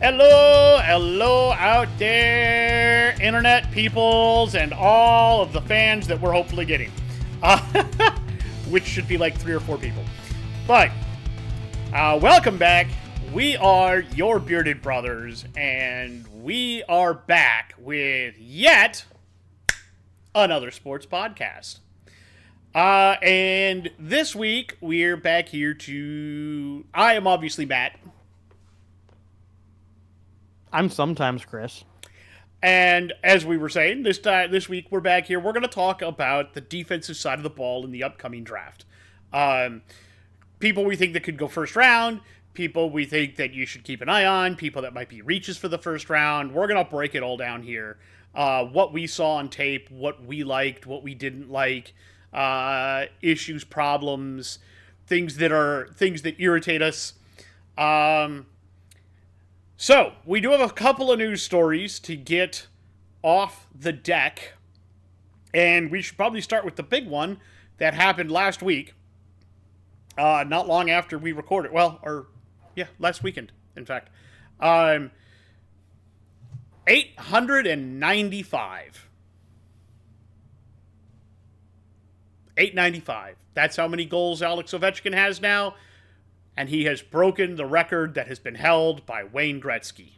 Hello out there, internet peoples, and all of the fans that we're hopefully getting. Which should be like 3 or 4 people. But, welcome back. We are your bearded brothers, and we are back with yet another sports podcast. And this week, we're back here to... I am obviously Matt. I'm sometimes Chris. And as we were saying, this week we're back here. We're going to talk about the defensive side of the ball in the upcoming draft. People we think that could go first round, people we think that you should keep an eye on, people that might be reaches for the first round. We're going to break it all down here. What we saw on tape, what we liked, what we didn't like, issues, problems, things that irritate us. So, we do have a couple of news stories to get off the deck, and we should probably start with the big one that happened last week, not long after we recorded, last weekend, in fact. 895. 895. That's how many goals Alex Ovechkin has now. And he has broken the record that has been held by Wayne Gretzky.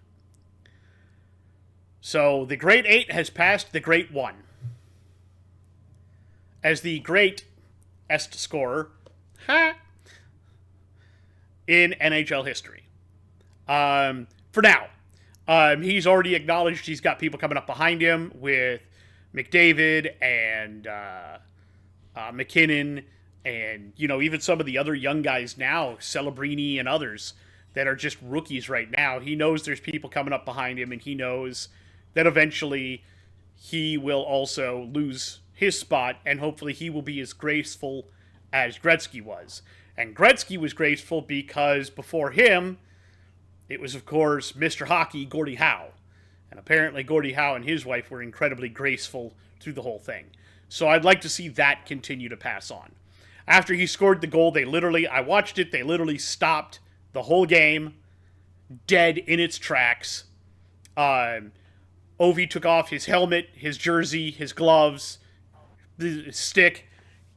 So the Great 8 has passed the Great 1 as the greatest scorer in NHL history. For now. He's already acknowledged he's got people coming up behind him with McDavid and McKinnon. And, even some of the other young guys now, Celebrini and others, that are just rookies right now. He knows there's people coming up behind him, and he knows that eventually he will also lose his spot, and hopefully he will be as graceful as Gretzky was. And Gretzky was graceful because before him, it was, of course, Mr. Hockey, Gordie Howe. And apparently Gordie Howe and his wife were incredibly graceful through the whole thing. So I'd like to see that continue to pass on. After he scored the goal, I watched it, they literally stopped the whole game, dead in its tracks. Ovi took off his helmet, his jersey, his gloves, his stick,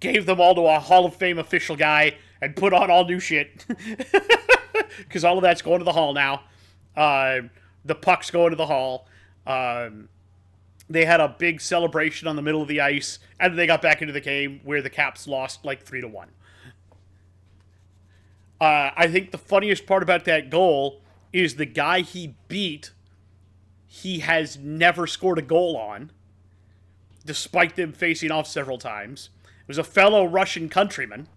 gave them all to a Hall of Fame official guy, and put on all new shit. Because all of that's going to the Hall now. The puck's going to the Hall. They had a big celebration on the middle of the ice, and then they got back into the game where the Caps lost like 3-1. I think the funniest part about that goal is the guy he beat, he has never scored a goal on, despite them facing off several times. It was a fellow Russian countryman.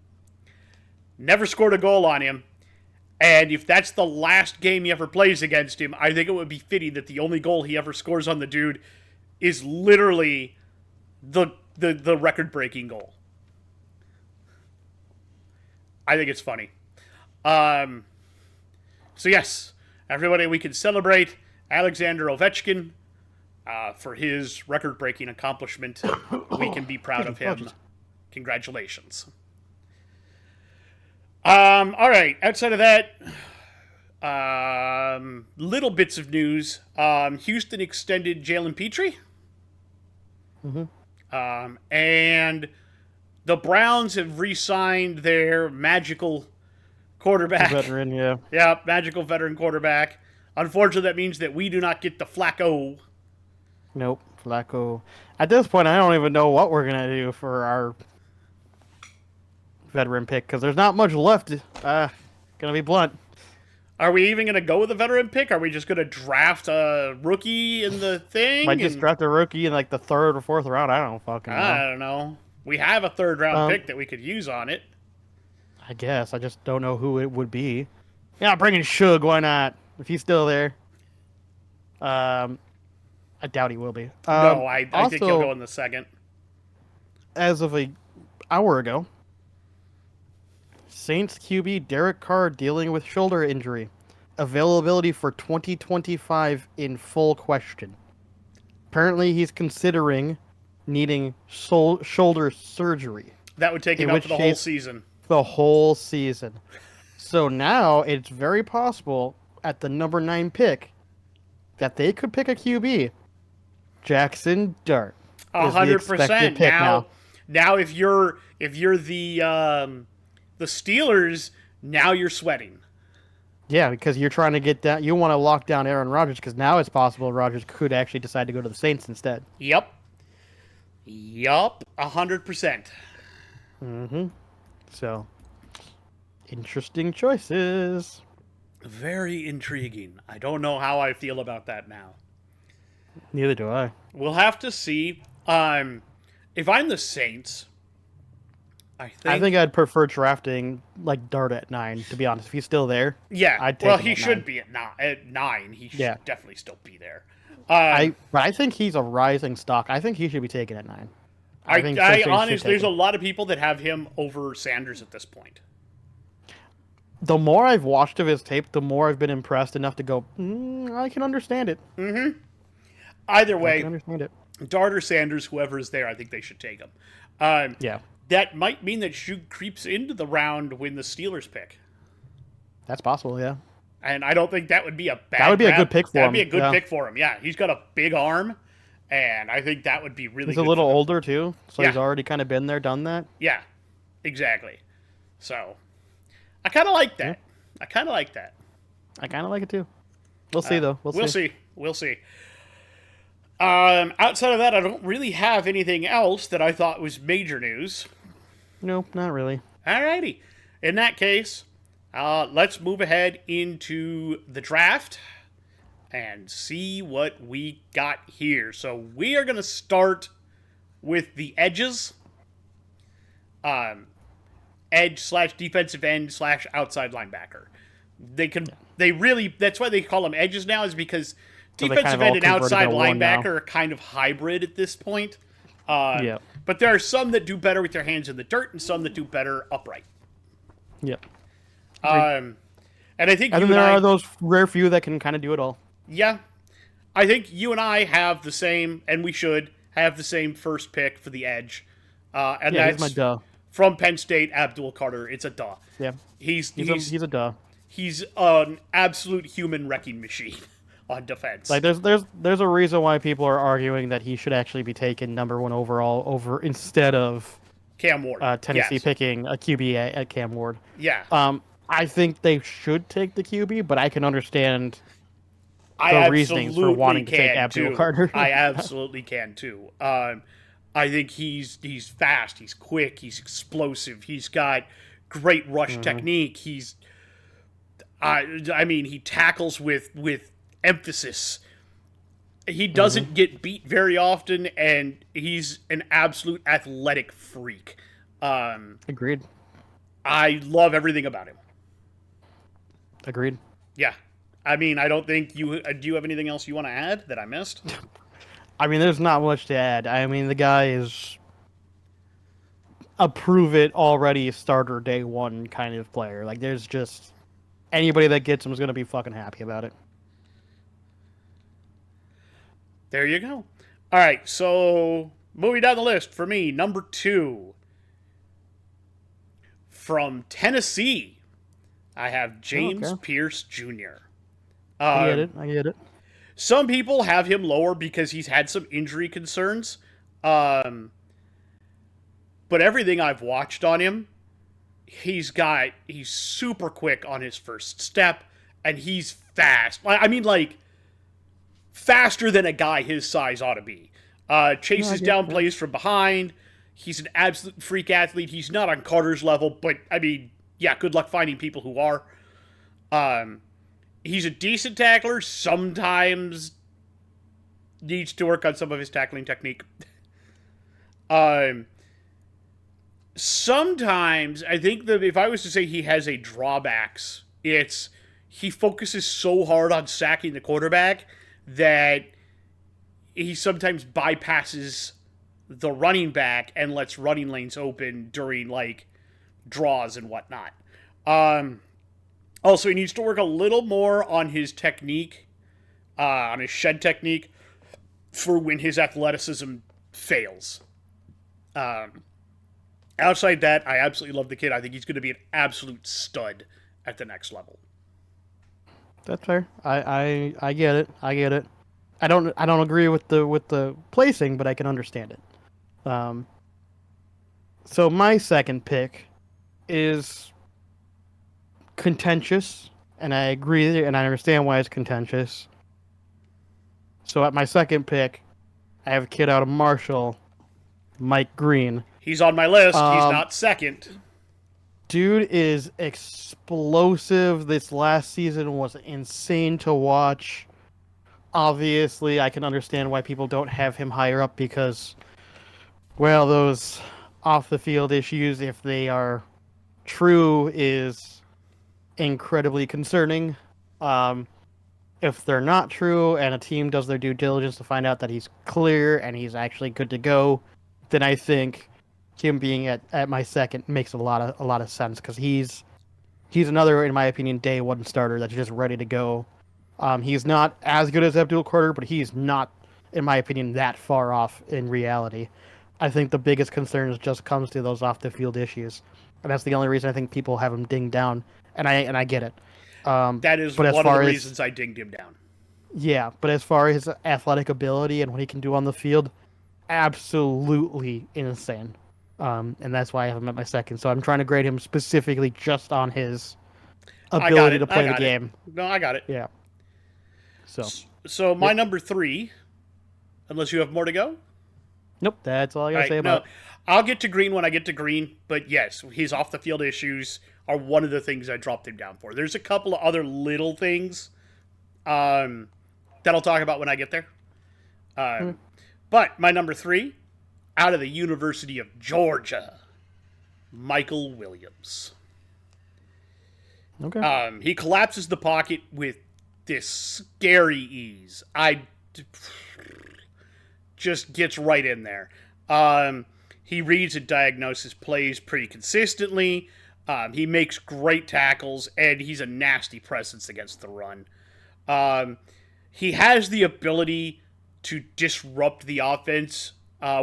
Never scored a goal on him. And if that's the last game he ever plays against him, I think it would be fitting that the only goal he ever scores on the dude is literally the record-breaking goal. I think it's funny. So yes, everybody, we can celebrate Alexander Ovechkin for his record-breaking accomplishment. We can be proud of him. Congratulations. All right, outside of that, little bits of news. Houston extended Jalen Petrie. Mm-hmm. And the Browns have re-signed their magical quarterback. Veteran, yeah. Yeah, magical veteran quarterback. Unfortunately, that means that we do not get the Flacco. Nope, Flacco. At this point, I don't even know what we're going to do for our veteran pick, because there's not much left. Gonna be blunt. Are we even going to go with a veteran pick? Are we just going to draft a rookie in the thing? Might just draft a rookie in like the 3rd or 4th round. I don't fucking know. I don't know. We have a 3rd round pick that we could use on it. I guess. I just don't know who it would be. Yeah, bring in Suge. Why not? If he's still there. I doubt he will be. No, I think he'll go in the 2nd. As of an hour ago, Saints QB Derek Carr dealing with shoulder injury. Availability for 2025 in full question. Apparently, he's considering needing shoulder surgery. That would take him out for the whole season. The whole season. So now it's very possible at the number 9 pick that they could pick a QB. Jackson Dart is the expected 100%. pick now. Now, if you're the Steelers, now you're sweating. Yeah, because you're trying to get down. You want to lock down Aaron Rodgers because now it's possible Rodgers could actually decide to go to the Saints instead. Yep. 100%. So, interesting choices. Very intriguing. I don't know how I feel about that now. Neither do I. We'll have to see. If I'm the Saints, I think I'd prefer drafting like Dart at 9. To be honest, if he's still there, yeah. I'd take Well, him he at should 9. be at 9. He should definitely still be there. But I think he's a rising stock. I think he should be taken at 9. I honestly, there's a lot of people that have him over Sanders at this point. The more I've watched of his tape, the more I've been impressed enough to go, I can understand it. Either I way, can understand it. Dart or Sanders, whoever is there, I think they should take him. Yeah, That might mean that Shug creeps into the round when the Steelers pick. that's possible. Yeah, And I don't think that would be a bad. That would be a good pick for him. That'd be a good Yeah. pick for him. Yeah, he's got a big arm, and I think that would be really. he's good a little for him. older too, so he's Yeah. already kind of been there, done that. Yeah, exactly. So, I kind of like that. I kind of like that. I kind of like it too. We'll see though. We'll see. We'll see. Outside of that, I don't really have anything else that I thought was major news. Nope, not really. Alrighty. In that case, let's move ahead into the draft and see what we got here. So we are going to start with the edges. Edge slash defensive end slash outside linebacker. That's why they call them edges now, is because So they defensive kind of all end and outside converted to one now. linebacker are kind of hybrid at this point. Yeah. But there are some that do better with their hands in the dirt and some that do better upright. Yep. And I think And then there are those rare few that can kind of do it all. Yeah. I think you and I have the same, and we should have the same first pick for the edge. And Yeah, that's he's my duh. from Penn State, Abdul Carter. It's a duh. Yeah. He's a duh. He's an absolute human wrecking machine on defense. Like there's a reason why people are arguing that he should actually be taken number 1 overall over instead of Cam Ward. Tennessee Yes. picking a QB at Cam Ward. Yeah. I think they should take the QB, but I can understand I reasonings for wanting to take can, Abdul too. Carter. I absolutely can too. I think he's fast, he's quick, he's explosive, he's got great rush technique. I mean, he tackles with emphasis. He doesn't get beat very often, and he's an absolute athletic freak. Agreed. I love everything about him. Agreed. Yeah. I mean, I don't think do you have anything else you want to add that I missed? I mean, there's not much to add. I mean, the guy is a prove it already starter day 1 kind of player. Like, there's just anybody that gets him is going to be fucking happy about it. There you go. All right, so moving down the list for me, number 2 from Tennessee, I have James Pierce Jr. I get it. Some people have him lower because he's had some injury concerns. But everything I've watched on him, he's super quick on his first step, and he's fast. I mean, like, faster than a guy his size ought to be. Chases down plays from behind. He's an absolute freak athlete. He's not on Carter's level, but, I mean, yeah, good luck finding people who are. He's a decent tackler. Sometimes needs to work on some of his tackling technique. Sometimes, I think that if I was to say he has a drawbacks, it's he focuses so hard on sacking the quarterback that he sometimes bypasses the running back and lets running lanes open during, like, draws and whatnot. Also, he needs to work a little more on his technique, on his shed technique, for when his athleticism fails. Outside that, I absolutely love the kid. I think he's going to be an absolute stud at the next level. That's fair. I get it. I don't agree with the placing, but I can understand it. So my second pick is contentious, and I agree and I understand why it's contentious. So at my second pick, I have a kid out of Marshall, Mike Green. He's on my list. He's Um, not second. Dude is explosive. This last season was insane to watch. Obviously, I can understand why people don't have him higher up because, well, those off the field issues, if they are true, is incredibly concerning. Um, if they're not true and a team does their due diligence to find out that he's clear and he's actually good to go, then I think him being at my second makes a lot of sense because he's another, in my opinion, day one starter that's just ready to go. He's not as good as Abdul Carter, but he's not, in my opinion, that far off in reality. I think the biggest concern just comes to those off the field issues, and that's the only reason I think people have him dinged down. And I get it. That is But as one of the far as reasons I dinged him down. yeah, but as far as his athletic ability and what he can do on the field, absolutely insane. And that's why I have him at my second. So I'm trying to grade him specifically just on his I got ability it. to I play the got it. game. No, I got it. Yeah. So So my Yep. number 3, unless you have more to go. nope, that's all I All gotta right, say no, about it. I'll get to Green when I get to Green, but yes, his off the field issues are one of the things I dropped him down for. There's a couple of other little things that I'll talk about when I get there. But my number 3, out of the University of Georgia, Michael Williams. Okay. He collapses the pocket with this scary ease. Just gets right in there. He reads and diagnoses plays pretty consistently. He makes great tackles, and he's a nasty presence against the run. He has the ability to disrupt the offense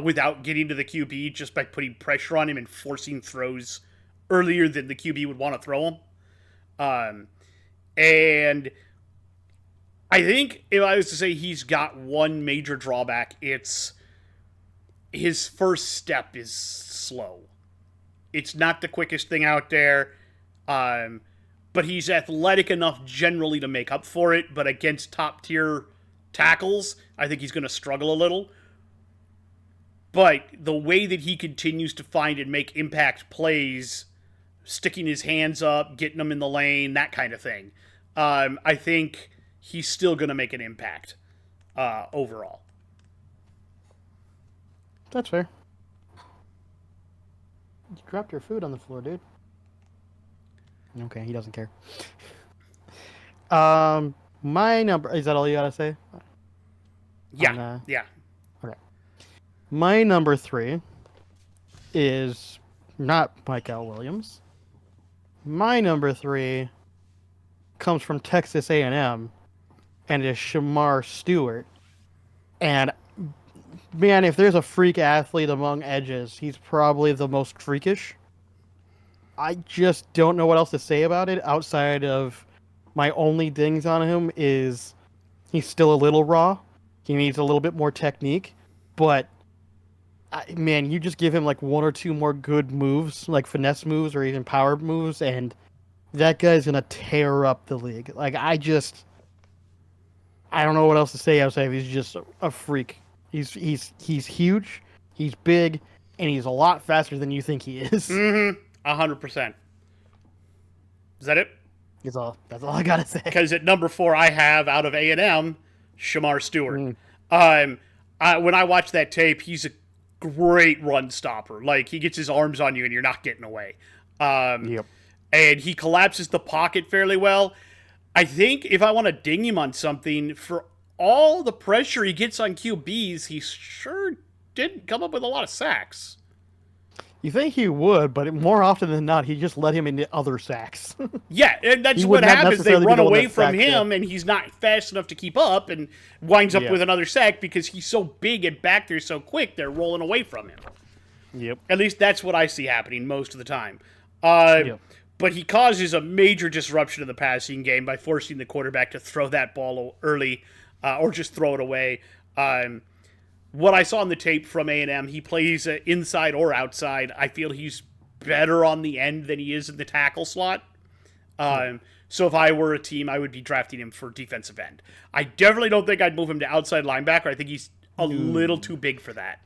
without getting to the QB just by putting pressure on him and forcing throws earlier than the QB would want to throw him. And I think if I was to say he's got one major drawback, it's his first step is slow. It's not the quickest thing out there, but he's athletic enough generally to make up for it. But against top tier tackles, I think he's going to struggle a little. But the way that he continues to find and make impact plays, sticking his hands up, getting them in the lane, that kind of thing, I think he's still going to make an impact overall. That's fair. You dropped your food on the floor, dude. Okay, he doesn't care. My number is that all you gotta say? Yeah, On, yeah. Okay. My number 3 is not Michael Williams. My number 3 comes from Texas A&M and is Shamar Stewart. And man, if there's a freak athlete among edges, he's probably the most freakish. I just don't know what else to say about it outside of my only dings on him is he's still a little raw. He needs a little bit more technique, but man, you just give him like one or two more good moves, like finesse moves or even power moves, and that guy's gonna tear up the league. Like I don't know what else to say outside of he's just a freak. He's huge, he's big, and he's a lot faster than you think he is. 100%. Is that it? That's all I gotta say. Because at number 4, I have out of A&M, Shamar Stewart. When I watch that tape, he's a great run stopper. Like, he gets his arms on you and you're not getting away. Yep. And he collapses the pocket fairly well. I think if I want to ding him on something, for all the pressure he gets on QBs, he sure didn't come up with a lot of sacks. You think he would, but more often than not, he just let him into other sacks. Yeah, and that's He what would not happens. They necessarily be run the one away that from sacks him, and he's not fast enough to keep up, and winds up with another sack because he's so big and back there so quick, they're rolling away from him. Yep. At least that's what I see happening most of the time. But he causes a major disruption in the passing game by forcing the quarterback to throw that ball early. or just throw it away. What I saw on the tape from A&M, he plays inside or outside. I feel he's better on the end than he is in the tackle slot. So if I were a team, I would be drafting him for defensive end. I definitely don't think I'd move him to outside linebacker. I think he's a little too big for that.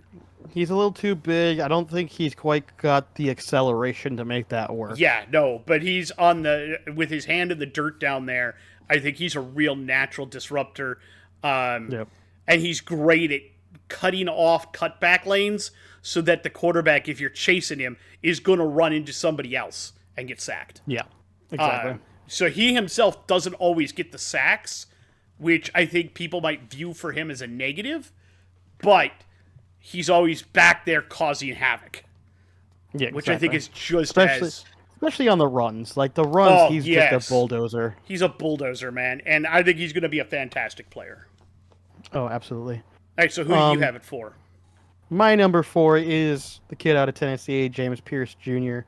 He's a little too big. I don't think he's quite got the acceleration to make that work. Yeah, no, but he's with his hand in the dirt down there. I think he's a real natural disruptor. Yep. And he's great at cutting off cutback lanes so that the quarterback, if you're chasing him, is going to run into somebody else and get sacked. Yeah, exactly. So he himself doesn't always get the sacks, which I think people might view for him as a negative, but he's always back there causing havoc. Yeah, which I think is just especially on the runs. Like the runs, he's just a bulldozer. He's a bulldozer, man, and I think he's going to be a fantastic player. Oh, absolutely. All right, so who do you have it for? My number 4 is the kid out of Tennessee, James Pierce Jr.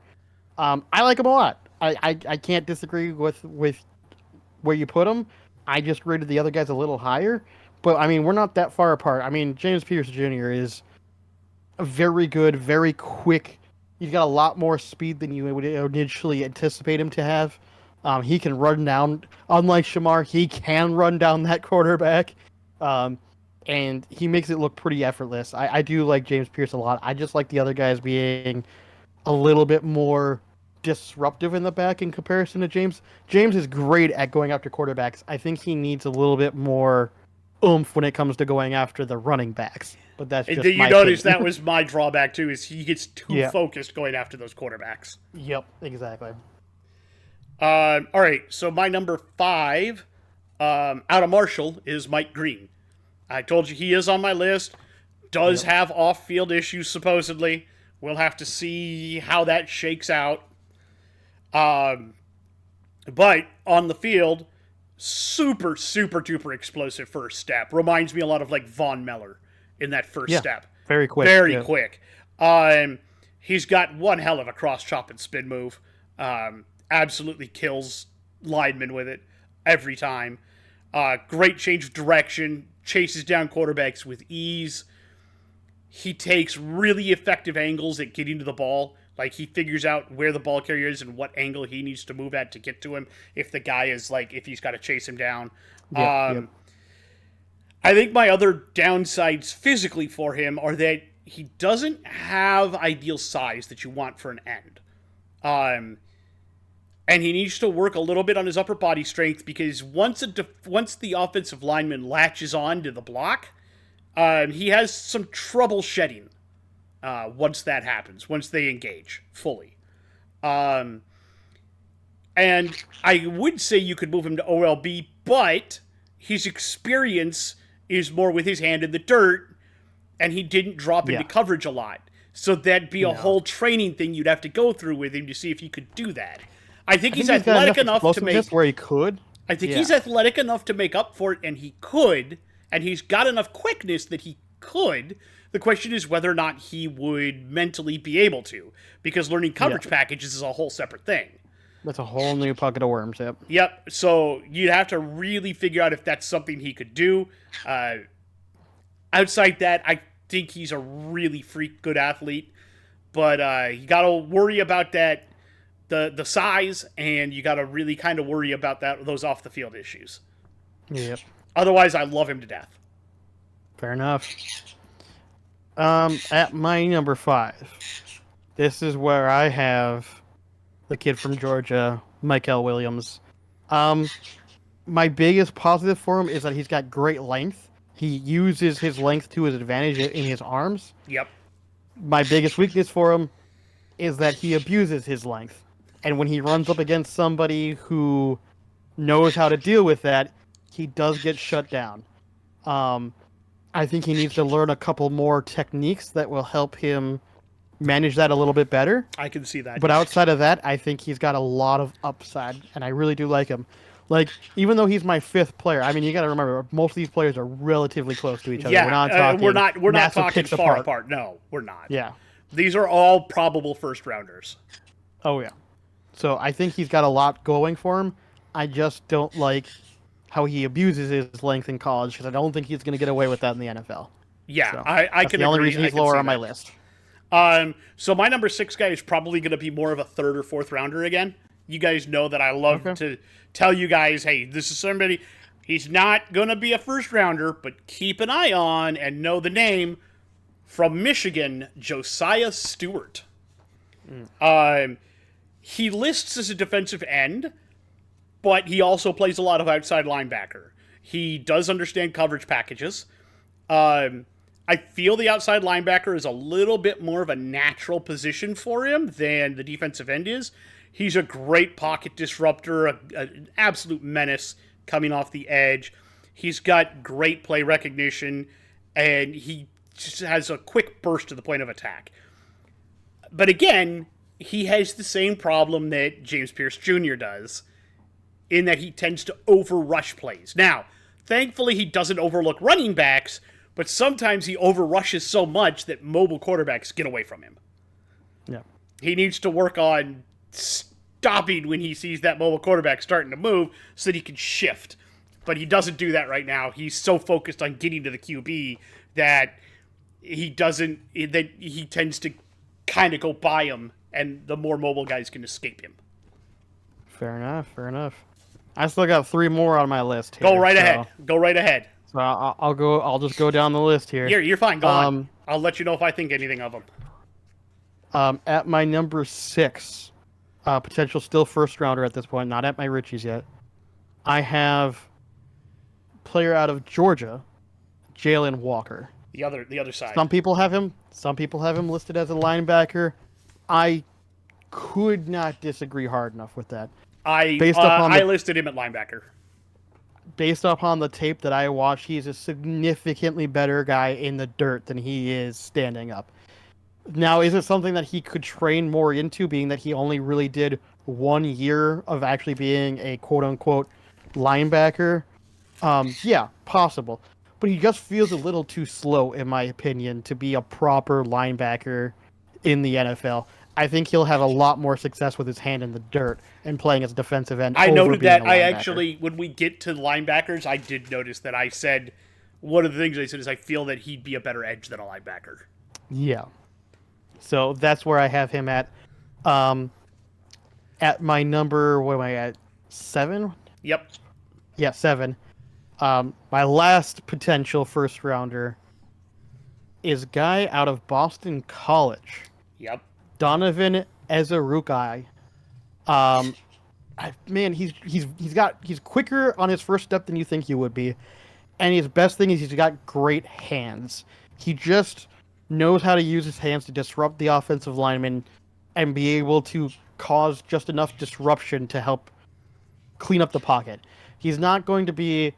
I like him a lot. I can't disagree with where you put him. I just rated the other guys a little higher. But, I mean, we're not that far apart. I mean, James Pierce Jr. is a very good, very quick. He's got a lot more speed than you would initially anticipate him to have. He can run down, unlike Shamar, he can run down that quarterback. And he makes it look pretty effortless. I do like James Pierce a lot. I just like the other guys being a little bit more disruptive in the back in comparison to James. James is great at going after quarterbacks. I think he needs a little bit more oomph when it comes to going after the running backs. But that's just you notice that was my drawback too, is he gets too focused going after those quarterbacks. Yep, exactly. All right, so my number 5 out of Marshall is Mike Green. I told you he is on my list. Does have off-field issues, supposedly. We'll have to see how that shakes out. But on the field, super, super duper explosive first step. Reminds me a lot of like Von Miller in that first step. Very quick. Very quick. He's got one hell of a cross chop and spin move. Absolutely kills linemen with it every time. Great change of direction. Chases down quarterbacks with ease. He takes really effective angles at getting to the ball. Like, he figures out where the ball carrier is and what angle he needs to move at to get to him if the guy is, like, if he's got to chase him down. I think my other downsides physically for him are that he doesn't have ideal size that you want for an end. And he needs to work a little bit on his upper body strength, because once the offensive lineman latches on to the block, he has some trouble shedding once that happens, once they engage fully. And I would say you could move him to OLB, but his experience is more with his hand in the dirt, and he didn't drop into coverage a lot. So that'd be a whole training thing you'd have to go through with him to see if he could do that. I think he's athletic enough to make where he could. I think he's athletic enough to make up for it, and he could, and he's got enough quickness that he could. The question is whether or not he would mentally be able to, because learning coverage packages is a whole separate thing. That's a whole new bucket of worms. Yep. So you'd have to really figure out if that's something he could do. Outside that, I think he's a really freak good athlete, but you got to worry about that. The size, and you got to really kind of worry about those off the field issues. Yep. Otherwise, I love him to death. Fair enough. At my number 5, this is where I have the kid from Georgia, Michael Williams. My biggest positive for him is that he's got great length. He uses his length to his advantage in his arms. Yep. My biggest weakness for him is that he abuses his length. And when he runs up against somebody who knows how to deal with that, he does get shut down. I think he needs to learn a couple more techniques that will help him manage that a little bit better. I can see that. But outside of that, I think he's got a lot of upside, and I really do like him. Like, even though he's my 5th player, I mean, you got to remember, most of these players are relatively close to each other. Yeah, we're not talking far apart. No, we're not. Yeah. These are all probable first-rounders. Oh, yeah. So I think he's got a lot going for him. I just don't like how he abuses his length in college, because I don't think he's going to get away with that in the NFL. Yeah, So I that's can the only agree. reason I he's can lower see on my that. list. So my number 6 guy is probably going to be more of a third or fourth rounder again. You guys know that I love Okay. to tell you guys, hey, this is somebody. He's not going to be a first rounder, but keep an eye on and know the name. From Michigan, Josiah Stewart. Um, he lists as a defensive end, but he also plays a lot of outside linebacker. He does understand coverage packages. I feel the outside linebacker is a little bit more of a natural position for him than the defensive end is. He's a great pocket disruptor, an absolute menace coming off the edge. He's got great play recognition, and he just has a quick burst to the point of attack. But again, he has the same problem that James Pierce Jr. does, in that he tends to overrush plays. Now, thankfully, he doesn't overlook running backs, but sometimes he overrushes so much that mobile quarterbacks get away from him. Yeah. He needs to work on stopping when he sees that mobile quarterback starting to move so that he can shift. But he doesn't do that right now. He's so focused on getting to the QB that he tends to kind of go by him, and the more mobile guys can escape him. Fair enough. Fair enough. I still got 3 more on my list here. Go right ahead. Go right ahead. So I'll go. I'll just go down the list here. You're fine. Go on. I'll let you know if I think anything of them. At my number 6, potential still first rounder at this point, not at my Richies yet. I have player out of Georgia, Jalen Walker. The other side. Some people have him listed as a linebacker. I could not disagree hard enough with that. I listed him at linebacker. Based upon the tape that I watched, he's a significantly better guy in the dirt than he is standing up. Now, is it something that he could train more into, being that he only really did 1 year of actually being a quote-unquote linebacker? Yeah, possible. But he just feels a little too slow, in my opinion, to be a proper linebacker in the NFL. I think he'll have a lot more success with his hand in the dirt and playing as a defensive end. I noted that. When we get to linebackers, I did notice that I said, one of the things I said is I feel that he'd be a better edge than a linebacker. Yeah. So that's where I have him at. At my number, what am I at? 7? Yep. Yeah, 7. My last potential first rounder is a guy out of Boston College. Yep. Donovan Ezerukai. Man, he's quicker on his first step than you think he would be, and his best thing is he's got great hands. He just knows how to use his hands to disrupt the offensive lineman and be able to cause just enough disruption to help clean up the pocket. He's not going to be,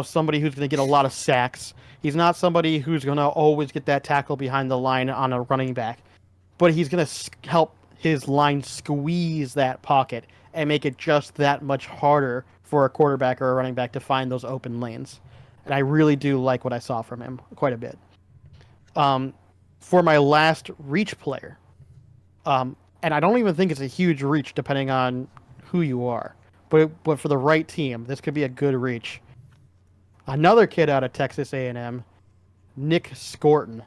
somebody who's going to get a lot of sacks. He's not somebody who's going to always get that tackle behind the line on a running back. But he's going to help his line squeeze that pocket and make it just that much harder for a quarterback or a running back to find those open lanes. And I really do like what I saw from him quite a bit. For my last reach player, and I don't even think it's a huge reach depending on who you are, but for the right team, this could be a good reach. Another kid out of Texas A&M, Nick Scorton.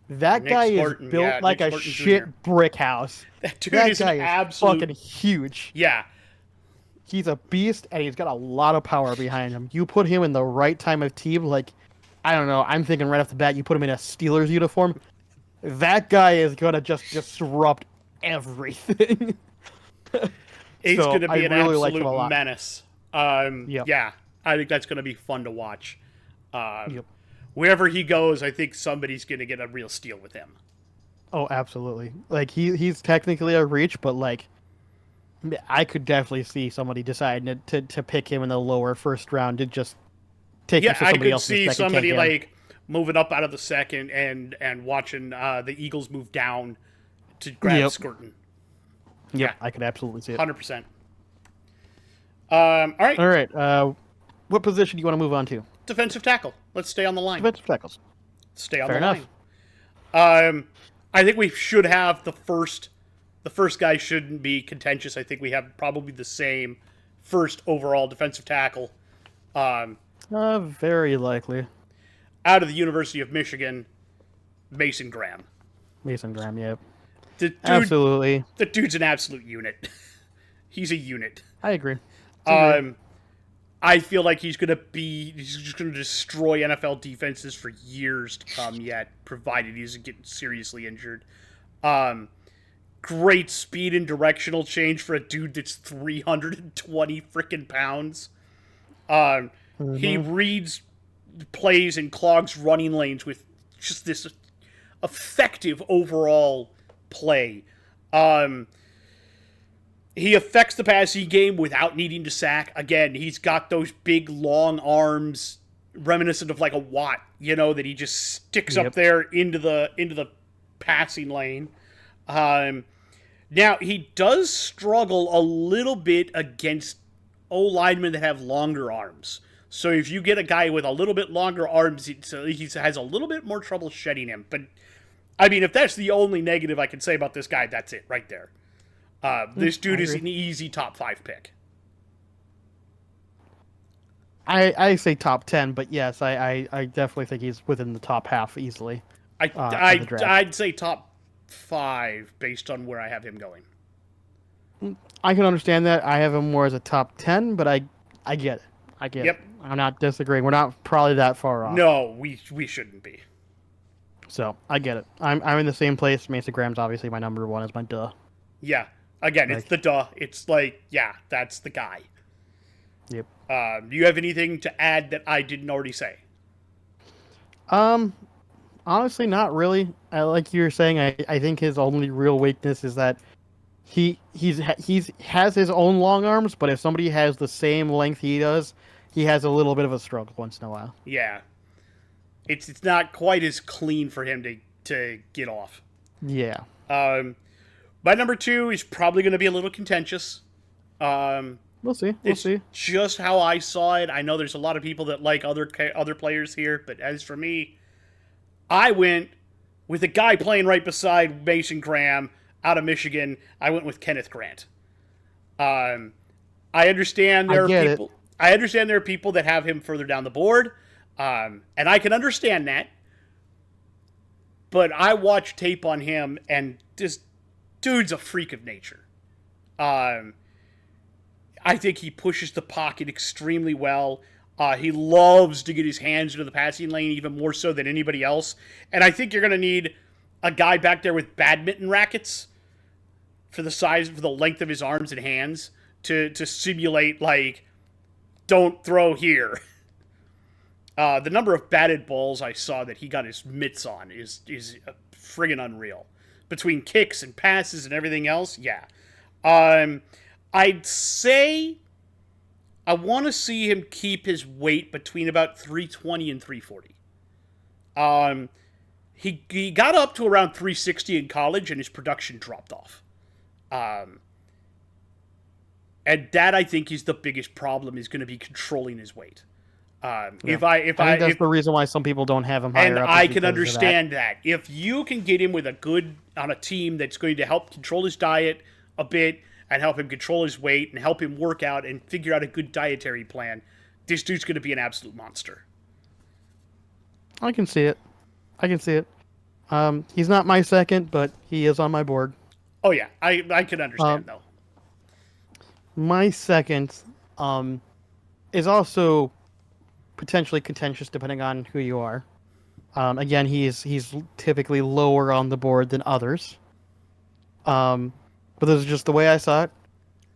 That guy is built like a shit brick house. That dude is an absolute fucking huge. Yeah. He's a beast, and he's got a lot of power behind him. You put him in the right time of team, like, I don't know, I'm thinking right off the bat, you put him in a Steelers uniform, that guy is going to just disrupt everything. He's going to be an really absolute menace. Yep. Yeah, I think that's going to be fun to watch. Yep. Wherever he goes, I think somebody's going to get a real steal with him. Oh, absolutely. Like, he's technically a reach, but, like, I could definitely see somebody deciding to pick him in the lower first round to just take him to somebody else. Yeah, I could see somebody, like, moving up out of the second and watching the Eagles move down to grab Scorton. Yep, yeah. I could absolutely see it. 100%. All right. All right. What position do you want to move on to? Defensive tackle. Let's stay on the line. Defensive tackles. Stay on the line. I think we should have the first guy shouldn't be contentious. I think we have probably the same first overall defensive tackle. Um, Very likely. Out of the University of Michigan, Mason Graham. Mason Graham, yeah. The dude, Absolutely. the dude's an absolute unit. He's a unit. I agree. I agree. Um, I feel like he's just gonna destroy NFL defenses for years to come yet, provided he doesn't get seriously injured. Um, Great speed and directional change for a dude that's 320 freaking pounds. He Mm-hmm. reads plays and clogs running lanes with just this effective overall play. Um, he affects the passing game without needing to sack. Again, he's got those big long arms, reminiscent of like a Watt, that he just sticks up Yep. there into the passing lane. Um, Now he does struggle a little bit against O linemen that have longer arms. So if you get a guy with a little bit longer arms, he has a little bit more trouble shedding him. But I mean, if that's the only negative I can say about this guy, that's it right there. This I dude is agree. an easy top 5 pick. I say top 10, but yes, I definitely think he's within the top half easily I, of the I draft. I'd say top 5 based on where I have him going. I can understand that. I have him more as a top 10, but I get it. I get it. Yep. I'm not disagreeing. We're not probably that far off. No, we shouldn't be. So I get it. I'm in the same place. Mason Graham's obviously my number one as my duh. Yeah. Again, it's Like, the duh. It's like, yeah, that's the guy. yep. Do you have anything to add that I didn't already say? Um, Honestly, not really. Like you were saying, I think his only real weakness is that he's has his own long arms, but if somebody has the same length he does, he has a little bit of a struggle once in a while. Yeah, it's not quite as clean for him to get off. Yeah. Um, my number 2 is probably going to be a little contentious. Um, We'll see. We'll it's see. just how I saw it. I know there's a lot of people that like other players here, but as for me, I went with a guy playing right beside Mason Graham out of Michigan. I went with Kenneth Grant. Um, I understand I there are get it. people. I understand there are people that have him further down the board, and I can understand that. But I watched tape on him, and this dude's a freak of nature. Um, I think he pushes the pocket extremely well. He loves to get his hands into the passing lane even more so than anybody else. And I think you're going to need a guy back there with badminton rackets for the length of his arms and hands to simulate like don't throw here. The number of batted balls I saw that he got his mitts on is friggin' unreal. Between kicks and passes and everything else, yeah. Um, I'd say I want to see him keep his weight between about 320 and 340. Um, he got up to around 360 in college, and his production dropped off. Um, and that I think is the biggest problem is going to be controlling his weight. Yeah. If I if I I think that's if the reason why some people don't have him and higher up. I Is can because of that. understand that. If you can get him with on a team that's going to help control his diet a bit and help him control his weight and help him work out and figure out a good dietary plan, this dude's going to be an absolute monster. I can see it. I can see it. He's not my second, but he is on my board. Oh yeah, I can understand Um, though. my second, is also potentially contentious depending on who you are. Again, he's typically lower on the board than others. But this is just the way I saw it.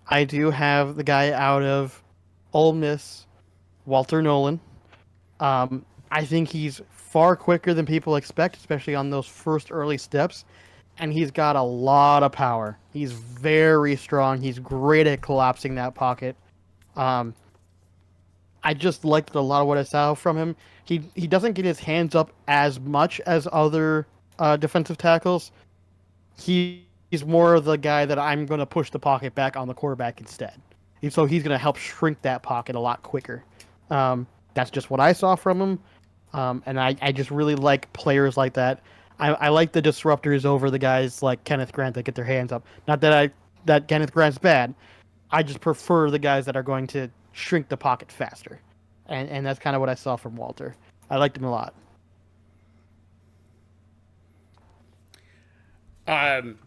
I do have the guy out of Ole Miss, Walter Nolan. I think he's far quicker than people expect, especially on those first early steps. And he's got a lot of power. He's very strong. He's great at collapsing that pocket. Um, I just liked a lot of what I saw from him. He doesn't get his hands up as much as other defensive tackles. He's more of the guy that I'm going to push the pocket back on the quarterback instead. And so he's going to help shrink that pocket a lot quicker. That's just what I saw from him. And I just really like players like that. I like the disruptors over the guys like Kenneth Grant that get their hands up. Not that Kenneth Grant's bad. I just prefer the guys that are going to shrink the pocket faster. and that's kind of what I saw from Walter. I liked him a lot.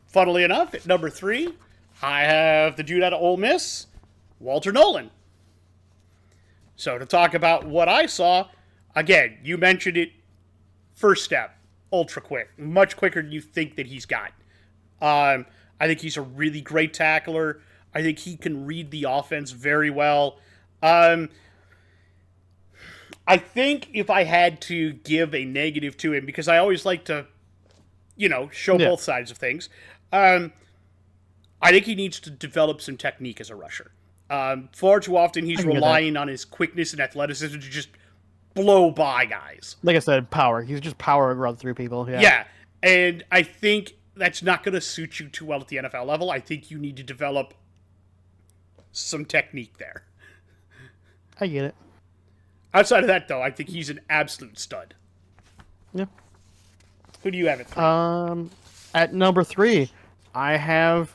Funnily enough, at number 3, I have the dude out of Ole Miss, Walter Nolan. So to talk about what I saw, again, you mentioned it, first step, ultra quick, much quicker than you think that he's got. I think he's a really great tackler. I think he can read the offense very well. I think if I had to give a negative to him, because I always like to, show both sides of things, I think he needs to develop some technique as a rusher. Far too often he's relying on his quickness and athleticism to just blow by guys. Like I said, power. He's just powering run through people. Yeah, and I think that's not going to suit you too well at the NFL level. I think you need to develop some technique there. I get it. Outside of that, though, I think he's an absolute stud. Yeah. Who do you have at 3? At number 3, I have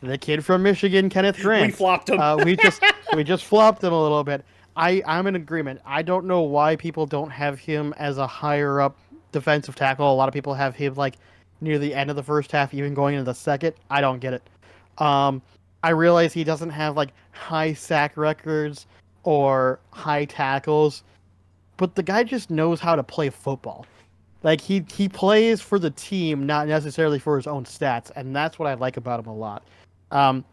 the kid from Michigan, Kenneth Grant. We flopped him. we just flopped him a little bit. I'm in agreement. I don't know why people don't have him as a higher up defensive tackle. A lot of people have him like near the end of the first half, even going into the second. I don't get it. I realize he doesn't have like high sack records or high tackles, but the guy just knows how to play football. Like he plays for the team, not necessarily for his own stats, and that's what I like about him a lot.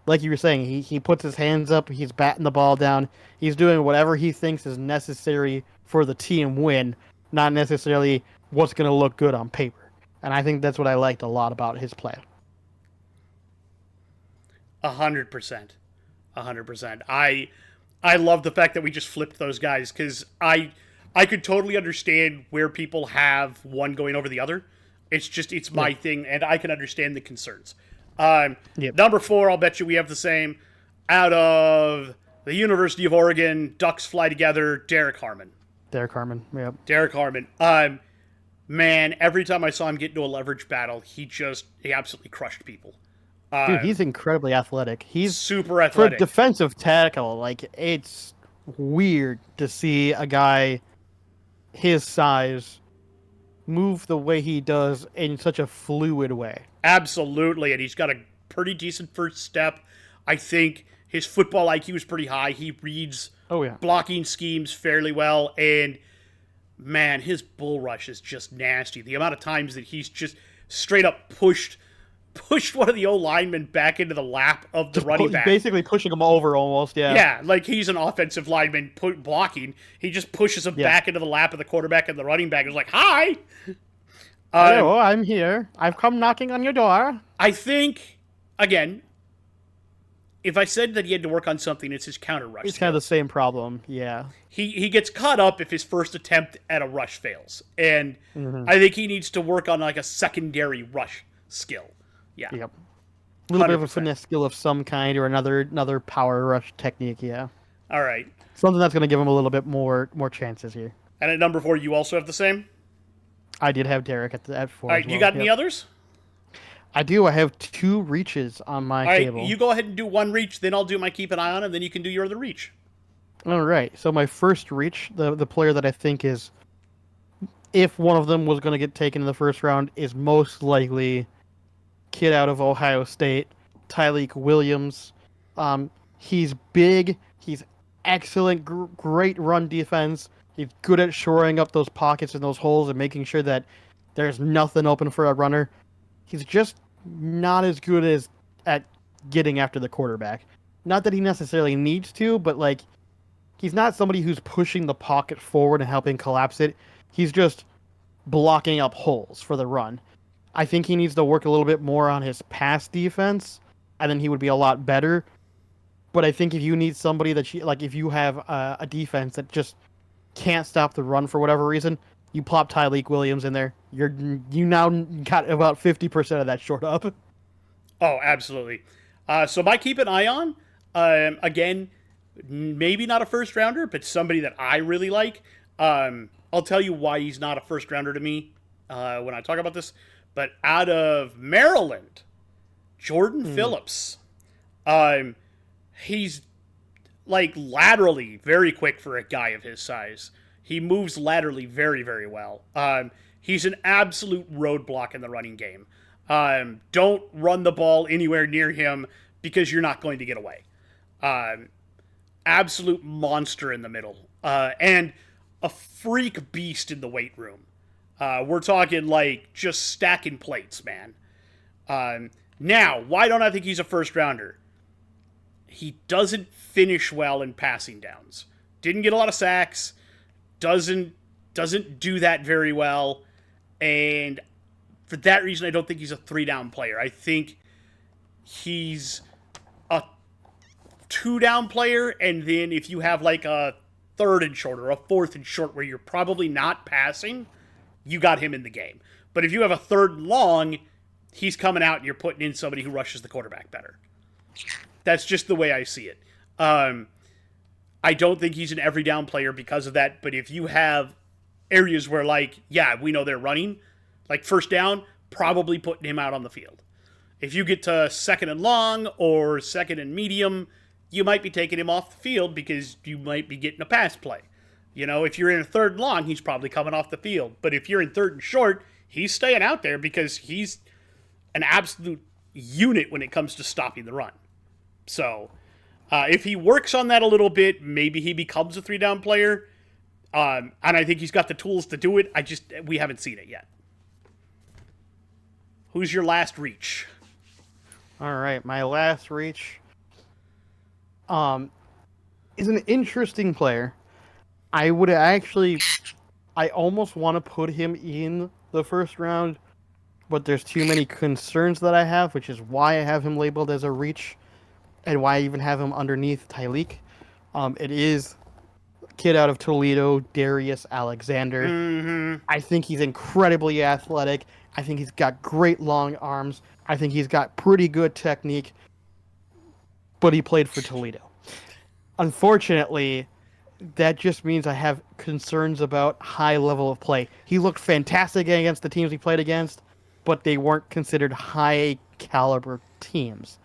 Like you were saying, he puts his hands up, he's batting the ball down, he's doing whatever he thinks is necessary for the team win, not necessarily what's going to look good on paper. And I think that's what I liked a lot about his play. 100%. 100%. I love the fact that we just flipped those guys, because I could totally understand where people have one going over the other. It's my thing, and I can understand the concerns. Number 4, I'll bet you we have the same. Out of the University of Oregon, Ducks fly together, Derek Harmon. Yep. Derek Harmon. Man, every time I saw him get into a leverage battle, he absolutely crushed people. Dude, he's incredibly athletic. He's super athletic. For a defensive tackle, like, it's weird to see a guy his size move the way he does in such a fluid way. Absolutely, and he's got a pretty decent first step. I think his football IQ is pretty high. He reads blocking schemes fairly well, and man, his bull rush is just nasty. The amount of times that he's just straight up pushed one of the O-linemen back into the lap of the running back. Basically pushing him over almost, yeah. Yeah, like he's an offensive lineman blocking. He just pushes him back into the lap of the quarterback, and the running back is like, hi! Hello, I'm here. I've come knocking on your door. I think, again, if I said that he had to work on something, it's his counter rush. It's kind of the same problem, yeah. He gets caught up if his first attempt at a rush fails. And I think he needs to work on like a secondary rush skill. Yeah. Yep. A little 100%. Bit of a finesse skill of some kind, or another power rush technique, yeah. All right. Something that's going to give him a little bit more chances here. And at number 4, you also have the same? I did have Derek at 4. All right, you got any others? I do. I have 2 reaches on my table. All right, you go ahead and do one reach, then I'll do my keep an eye on, and then you can do your other reach. All right. So my first reach, the player that I think is, if one of them was going to get taken in the first round, is most likely kid out of Ohio State, Tyleik Williams. He's big. He's excellent, great run defense. He's good at shoring up those pockets and those holes and making sure that there's nothing open for a runner. He's just not as good at getting after the quarterback. Not that he necessarily needs to, but like, he's not somebody who's pushing the pocket forward and helping collapse it. He's just blocking up holes for the run. I think he needs to work a little bit more on his pass defense, and then he would be a lot better. But I think if you need somebody if you have a defense that just can't stop the run for whatever reason, you plop Tyleik Williams in there. You now got about 50% of that short up. Oh, absolutely. So my keep an eye on, again, maybe not a first rounder, but somebody that I really like. I'll tell you why he's not a first rounder to me when I talk about this. But out of Maryland, Jordan Phillips. He's like laterally very quick for a guy of his size. He moves laterally very, very well. He's an absolute roadblock in the running game. Don't run the ball anywhere near him because you're not going to get away. Absolute monster in the middle. And a freak beast in the weight room. We're talking like just stacking plates, man. Now, why don't I think he's a first rounder? He doesn't finish well in passing downs. Didn't get a lot of sacks. Doesn't do that very well. And for that reason, I don't think he's a 3-down player. I think he's a 2-down player, and then if you have like a 3rd and short or a 4th and short where you're probably not passing, you got him in the game. But if you have a 3rd and long, he's coming out and you're putting in somebody who rushes the quarterback better. That's just the way I see it. I don't think he's an every down player because of that, but if you have areas where, like, yeah, we know they're running, like first down, probably putting him out on the field. If you get to 2nd and long or 2nd and medium, you might be taking him off the field because you might be getting a pass play. You know, if you're in a 3rd and long, he's probably coming off the field. But if you're in 3rd and short, he's staying out there because he's an absolute unit when it comes to stopping the run. So, if he works on that a little bit, maybe he becomes a 3-down player. And I think he's got the tools to do it. We haven't seen it yet. Who's your last reach? All right, my last reach is an interesting player. I almost want to put him in the first round, but there's too many concerns that I have, which is why I have him labeled as a reach, and why I even have him underneath Tyleek. It is kid out of Toledo, Darius Alexander. Mm-hmm. I think he's incredibly athletic. I think he's got great long arms. I think he's got pretty good technique, but he played for Toledo. Unfortunately, that just means I have concerns about high level of play. He looked fantastic against the teams he played against, but they weren't considered high caliber teams.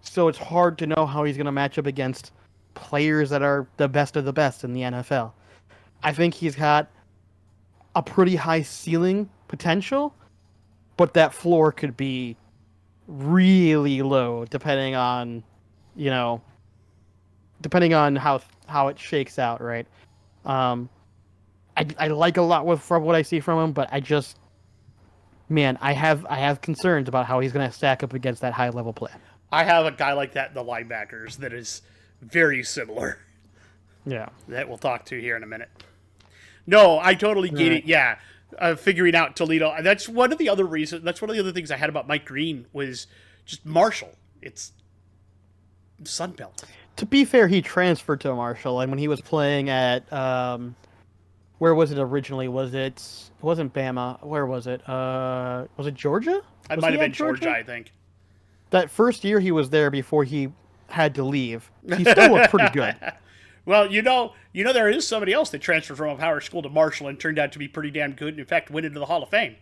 So it's hard to know how he's going to match up against players that are the best of the best in the NFL. I think he's got a pretty high ceiling potential, but that floor could be really low depending on how it shakes out, right? I like a lot from what I see from him, but I have concerns about how he's going to stack up against that high level play. I have a guy like that in the linebackers that is very similar. Yeah. That we'll talk to here in a minute. No, I totally get it. Yeah. Figuring out Toledo. That's one of the other reasons. That's one of the other things I had about Mike Green was just Marshall. It's Sunbelt. To be fair, he transferred to Marshall, and when he was playing at where was it originally? It wasn't Bama. Where was it? Was it Georgia? It might have been Georgia, I think. That first year he was there before he had to leave. He still looked pretty good. Well, you know, there is somebody else that transferred from a power school to Marshall and turned out to be pretty damn good, and in fact went into the Hall of Fame.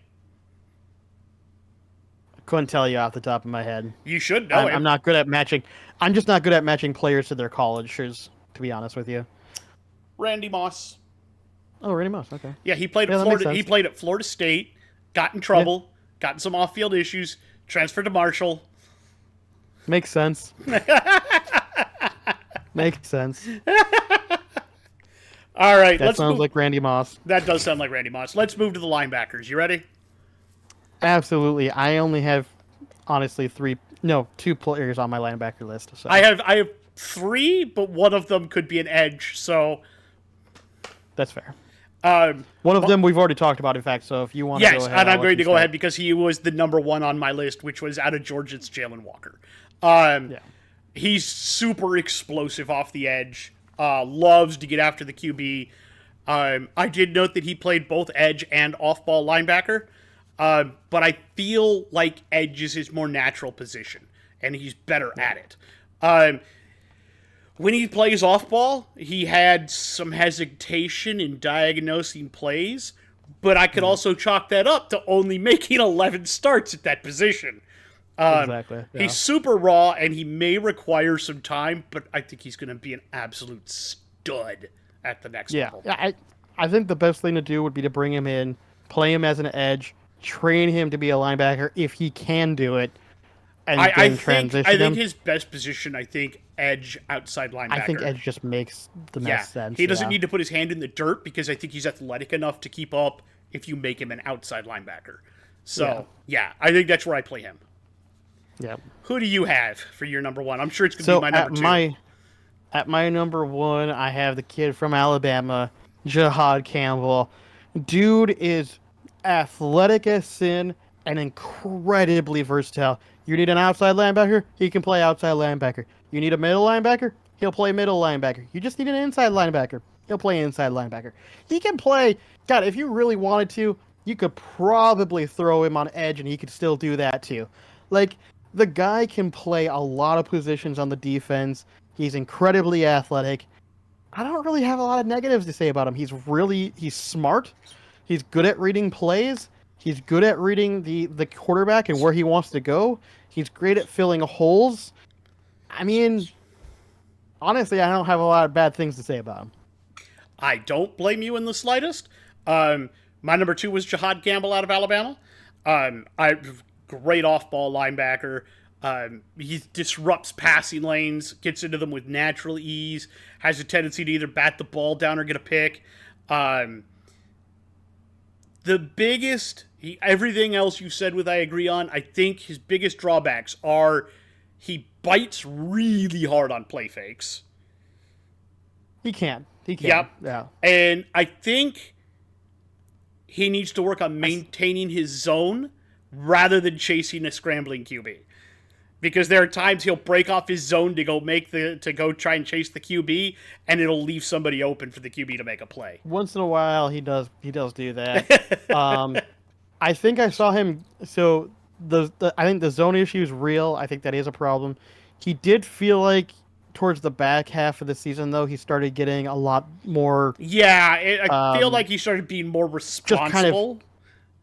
Couldn't tell you off the top of my head. You should know him. I'm not good at matching. I'm just not good at matching players to their colleges, to be honest with you. Randy Moss. Oh, Randy Moss. Okay. Yeah, he played at Florida. He played at Florida State. Got in trouble. Got in some off-field issues. Transferred to Marshall. Makes sense. Makes sense. All right. That sounds like Randy Moss. That does sound like Randy Moss. Let's move to the linebackers. You ready? Absolutely. I only have, honestly, 2 players on my linebacker list. So. I have 3, but one of them could be an edge. So that's fair. One of them we've already talked about, in fact. So if you want to go ahead, and I'm going to go ahead because he was the number 1 on my list, which was out of Georgia. It's Jalen Walker. He's super explosive off the edge. Loves to get after the QB. I did note that he played both edge and off-ball linebacker. But I feel like edge is his more natural position, and he's better at it. When he plays off-ball, he had some hesitation in diagnosing plays, but I could also chalk that up to only making 11 starts at that position. Exactly. He's Yeah. super raw, and he may require some time, but I think he's going to be an absolute stud at the next Yeah. level. I think the best thing to do would be to bring him in, play him as an edge, train him to be a linebacker if he can do it, and then I transition think him. his best position, I think, edge outside I think linebacker. edge just makes the Yeah, most sense. he doesn't Yeah. need to put his hand in the dirt because I think he's athletic enough to keep up if you make him an outside linebacker. Yeah. So yeah, I think that's where I play him. Yeah. Who do you have for your number one? I'm sure it's gonna be So my number two. at my number one, I have the kid from Alabama, Jahad Campbell. Dude is athletic as sin and incredibly versatile. You need an outside linebacker, he can play outside linebacker. You need a middle linebacker, he'll play middle linebacker. You just need an inside linebacker, he'll play inside linebacker. He can play, God, if you really wanted to, you could probably throw him on edge and he could still do that too. Like, the guy can play a lot of positions on the defense. He's incredibly athletic. I don't really have a lot of negatives to say about him. He's smart. He's good at reading plays. He's good at reading the quarterback and where he wants to go. He's great at filling holes. I mean, honestly, I don't have a lot of bad things to say about him. I don't blame you in the slightest. My number two was Jahad Campbell out of Alabama. I great off-ball linebacker. He disrupts passing lanes, gets into them with natural ease, has a tendency to either bat the ball down or get a pick. The biggest, everything else you said with I agree on, I think his biggest drawbacks are he bites really hard on play fakes. He can. He can. Yep. Yeah. And I think he needs to work on maintaining his zone rather than chasing a scrambling QB. Because there are times he'll break off his zone to go try and chase the QB, and it'll leave somebody open for the QB to make a play. Once in a while, he does do that. I think I saw him. So I think the zone issue is real. I think that is a problem. He did feel like towards the back half of the season, though, he started getting a lot more. Yeah, I feel like he started being more responsible.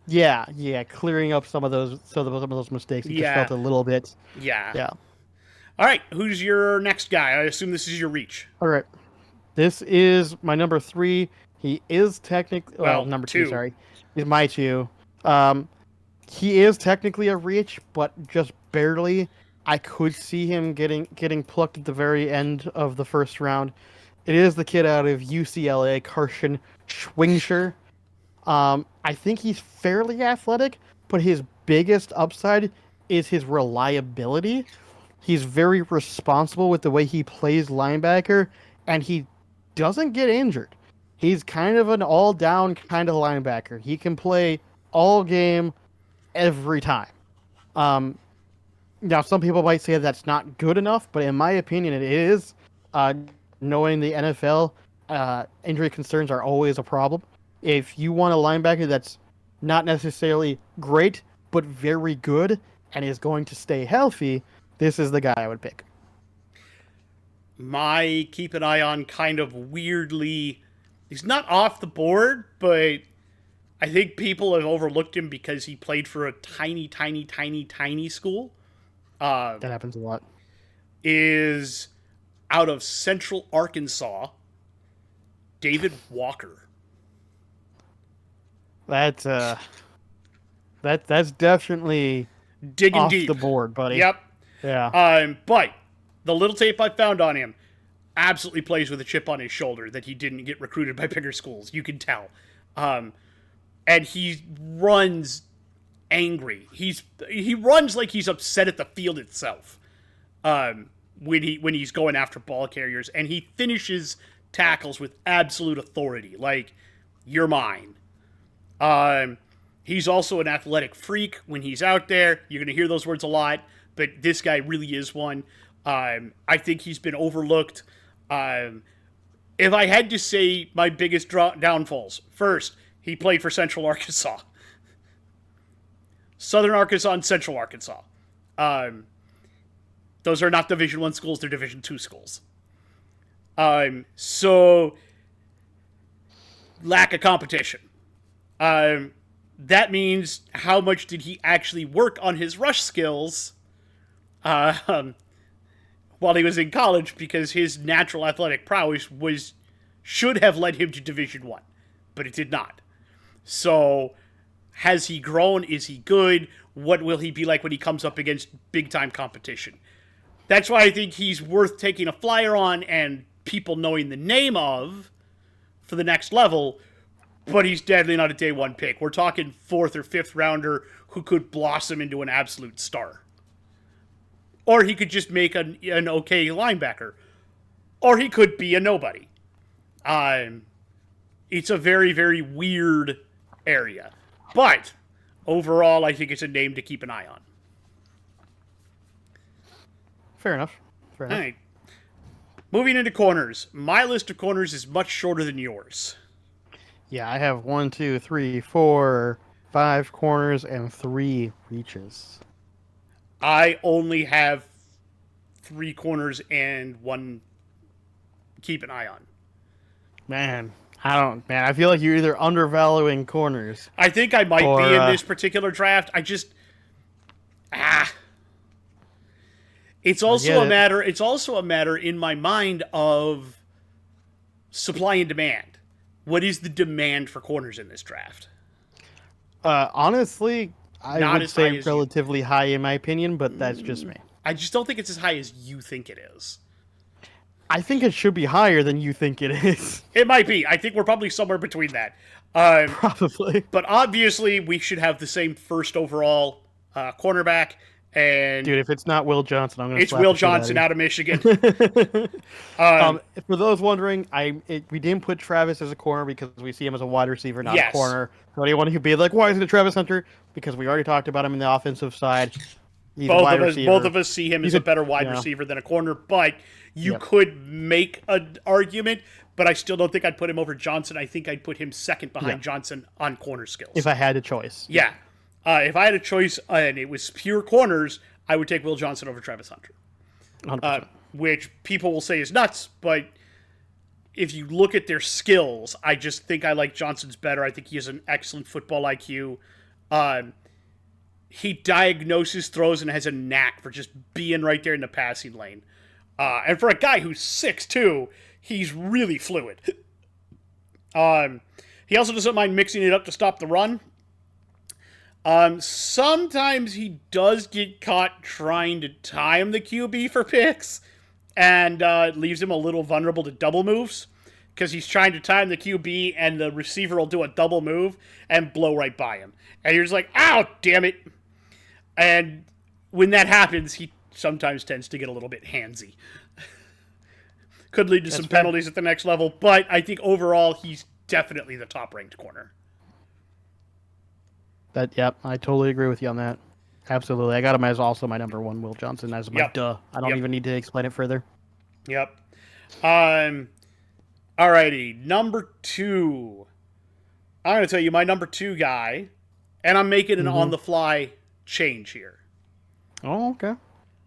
Yeah, clearing up some of those mistakes. It just felt a little bit. Yeah. All right, who's your next guy? I assume this is your reach. All right, this is my number 3. He is technically number 2. Sorry, he's my 2. He is technically a reach, but just barely. I could see him getting plucked at the very end of the first round. It is the kid out of UCLA, Carson Schwingscher. I think he's fairly athletic, but his biggest upside is his reliability. He's very responsible with the way he plays linebacker, and he doesn't get injured. He's kind of an all-down kind of linebacker. He can play all game, every time. Now, some people might say that's not good enough, but in my opinion, it is. Knowing the NFL, injury concerns are always a problem. If you want a linebacker that's not necessarily great, but very good, and is going to stay healthy, this is the guy I would pick. My keep an eye on kind of weirdly, he's not off the board, but I think people have overlooked him because he played for a tiny school. That happens a lot. Is out of Central Arkansas, David Walker. That's definitely digging off deep the board, buddy. Yep. Yeah. But the little tape I found on him absolutely plays with a chip on his shoulder that he didn't get recruited by bigger schools. You can tell. And he runs angry. He runs like he's upset at the field itself. When he's going after ball carriers, and he finishes tackles with absolute authority. Like, you're mine. He's also an athletic freak when he's out there. You're going to hear those words a lot, but this guy really is one. I think he's been overlooked. If I had to say my biggest downfalls, first, he played for Central Arkansas. Southern Arkansas and Central Arkansas. Those are not Division I schools, they're Division II schools. So, lack of competition. That means how much did he actually work on his rush skills um, while he was in college because his natural athletic prowess should have led him to Division One, but it did not. So, has he grown? Is he good? What will he be like when he comes up against big time competition? That's why I think he's worth taking a flyer on and people knowing the name of for the next level, but he's definitely not a day one pick. We're talking fourth or fifth rounder who could blossom into an absolute star. Or he could just make an okay linebacker. Or he could be a nobody. It's a very, very weird area. But overall, I think it's a name to keep an eye on. Fair enough. All right. Moving into corners. My list of corners is much shorter than yours. Yeah, I have 1, 2, 3, 4, 5 corners and 3 reaches. I only have 3 corners and 1 keep an eye on. Man, I feel like you're either undervaluing corners. I think I might be in this particular draft. It's also a matter. It's also a matter in my mind of supply and demand. What is the demand for corners in this draft? Honestly, I would say relatively you. high in my opinion, but that's just me. I just don't think it's as high as you think it is. I think it should be higher than you think it is. It might be. I think we're probably somewhere between that. Probably. But obviously, we should have the same first overall cornerback. And dude, if it's not Will Johnson, I'm going to. It's Will Johnson out of Michigan. For those wondering, we didn't put Travis as a corner because we see him as a wide receiver, not a corner. So anyone who be like, "Why isn't it Travis Hunter?" Because we already talked about him in the offensive side. He's a wide receiver. Both of us see him as a better wide receiver than a corner, but you could make an argument. But I still don't think I'd put him over Johnson. I think I'd put him second behind Johnson on corner skills. If I had a choice. Yeah. If I had a choice and it was pure corners, I would take Will Johnson over Travis Hunter. 100%. Which people will say is nuts, but if you look at their skills, I just think I like Johnson's better. I think he has an excellent football IQ. He diagnoses throws and has a knack for just being right there in the passing lane. And for a guy who's 6'2", he's really fluid. He also doesn't mind mixing it up to stop the run. Sometimes he does get caught trying to time the QB for picks and leaves him a little vulnerable to double moves because he's trying to time the QB and the receiver will do a double move and blow right by him. And you're just like, ow, damn it. And when that happens, he sometimes tends to get a little bit handsy. Could lead to some penalties at the next level, but I think overall he's definitely the top-ranked corner. Yep, I totally agree with you on that. Absolutely. I got him as also my number 1, Will Johnson, as my duh. I don't even need to explain it further. Yep. Alrighty, number 2. I'm going to tell you my number 2 guy, and I'm making an on-the-fly change here. Oh, okay.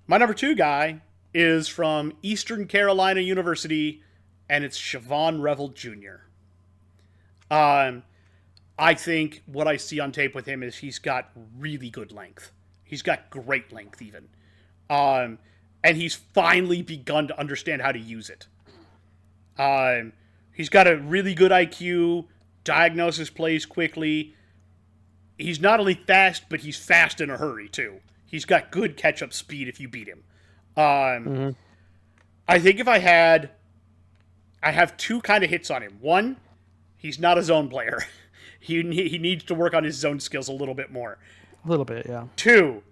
My number 2 guy is from Eastern Carolina University, and it's Siobhan Revel Jr. I think what I see on tape with him is he's got really good length. He's got great length, even. And he's finally begun to understand how to use it. He's got a really good IQ, diagnoses plays quickly. He's not only fast, but he's fast in a hurry, too. He's got good catch-up speed if you beat him. I think if I have 2 kind of hits on him. One, he's not a zone player. He needs to work on his zone skills a little bit more. A little bit, yeah. 2,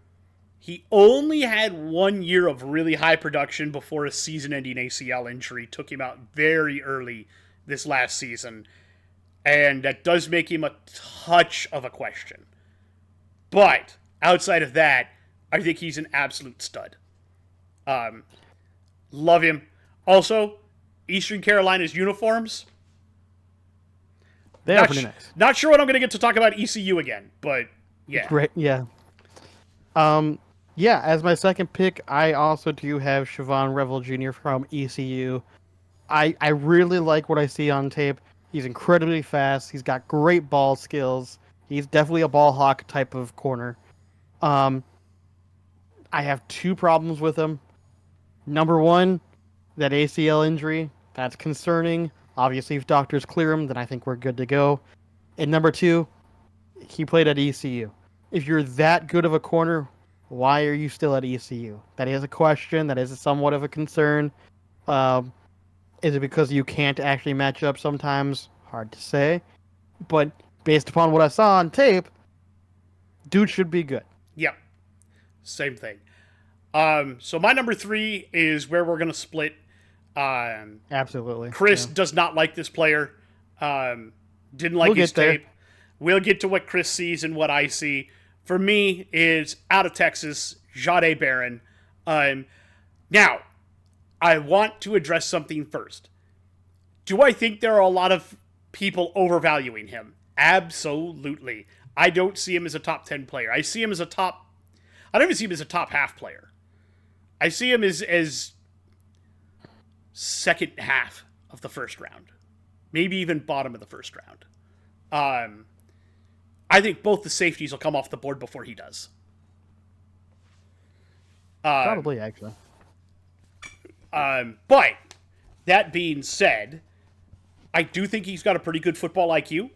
he only had 1 year of really high production before a season-ending ACL injury took him out very early this last season. And that does make him a touch of a question. But outside of that, I think he's an absolute stud. Love him. Also, Eastern Carolina's uniforms. They are pretty nice. Not sure when I'm going to get to talk about ECU again, but yeah. Great, yeah. Yeah, as my second pick, I also do have Siobhan Revel Jr. from ECU. I really like what I see on tape. He's incredibly fast. He's got great ball skills. He's definitely a ball hawk type of corner. I I have two problems with him. Number one, that ACL injury, that's concerning. Obviously, if doctors clear him, then I think we're good to go. And number two, he played at ECU. If you're that good of a corner, why are you still at ECU? That is a question. That is somewhat of a concern. Um, is it because you can't actually match up sometimes? Hard to say. But based upon what I saw on tape, dude should be good. Yep. Same thing. So my number 3 is where we're going to split. Absolutely. Chris Yeah. does not like this player. Didn't like We'll his get there. tape. We'll get to what Chris sees and what I see. For me, is out of Texas, Jade Barron. Now, I want to address something first. Do I think there are a lot of people overvaluing him? Absolutely. I don't see him as a top 10 player. I see him as a top... I don't even see him as a top half player. I see him as second half of the first round. Maybe even bottom of the first round. I think both the safeties will come off the board before he does. Probably, actually. But that being said, I do think he's got a pretty good football IQ.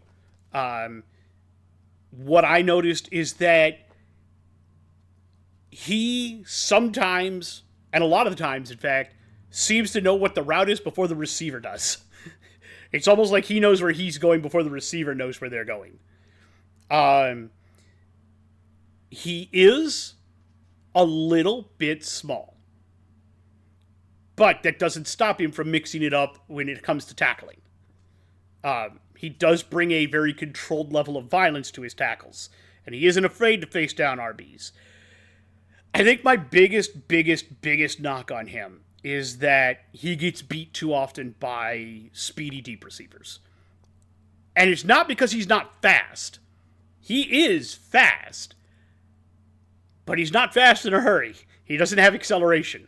What I noticed is that he sometimes, and a lot of the times, in fact, seems to know what the route is before the receiver does. It's almost like he knows where he's going before the receiver knows where they're going. He is a little bit small. But that doesn't stop him from mixing it up when it comes to tackling. He does bring a very controlled level of violence to his tackles. And he isn't afraid to face down RBs. I think my biggest knock on him is that he gets beat too often by speedy deep receivers. And it's not because he's not fast. He is fast. But he's not fast in a hurry. He doesn't have acceleration.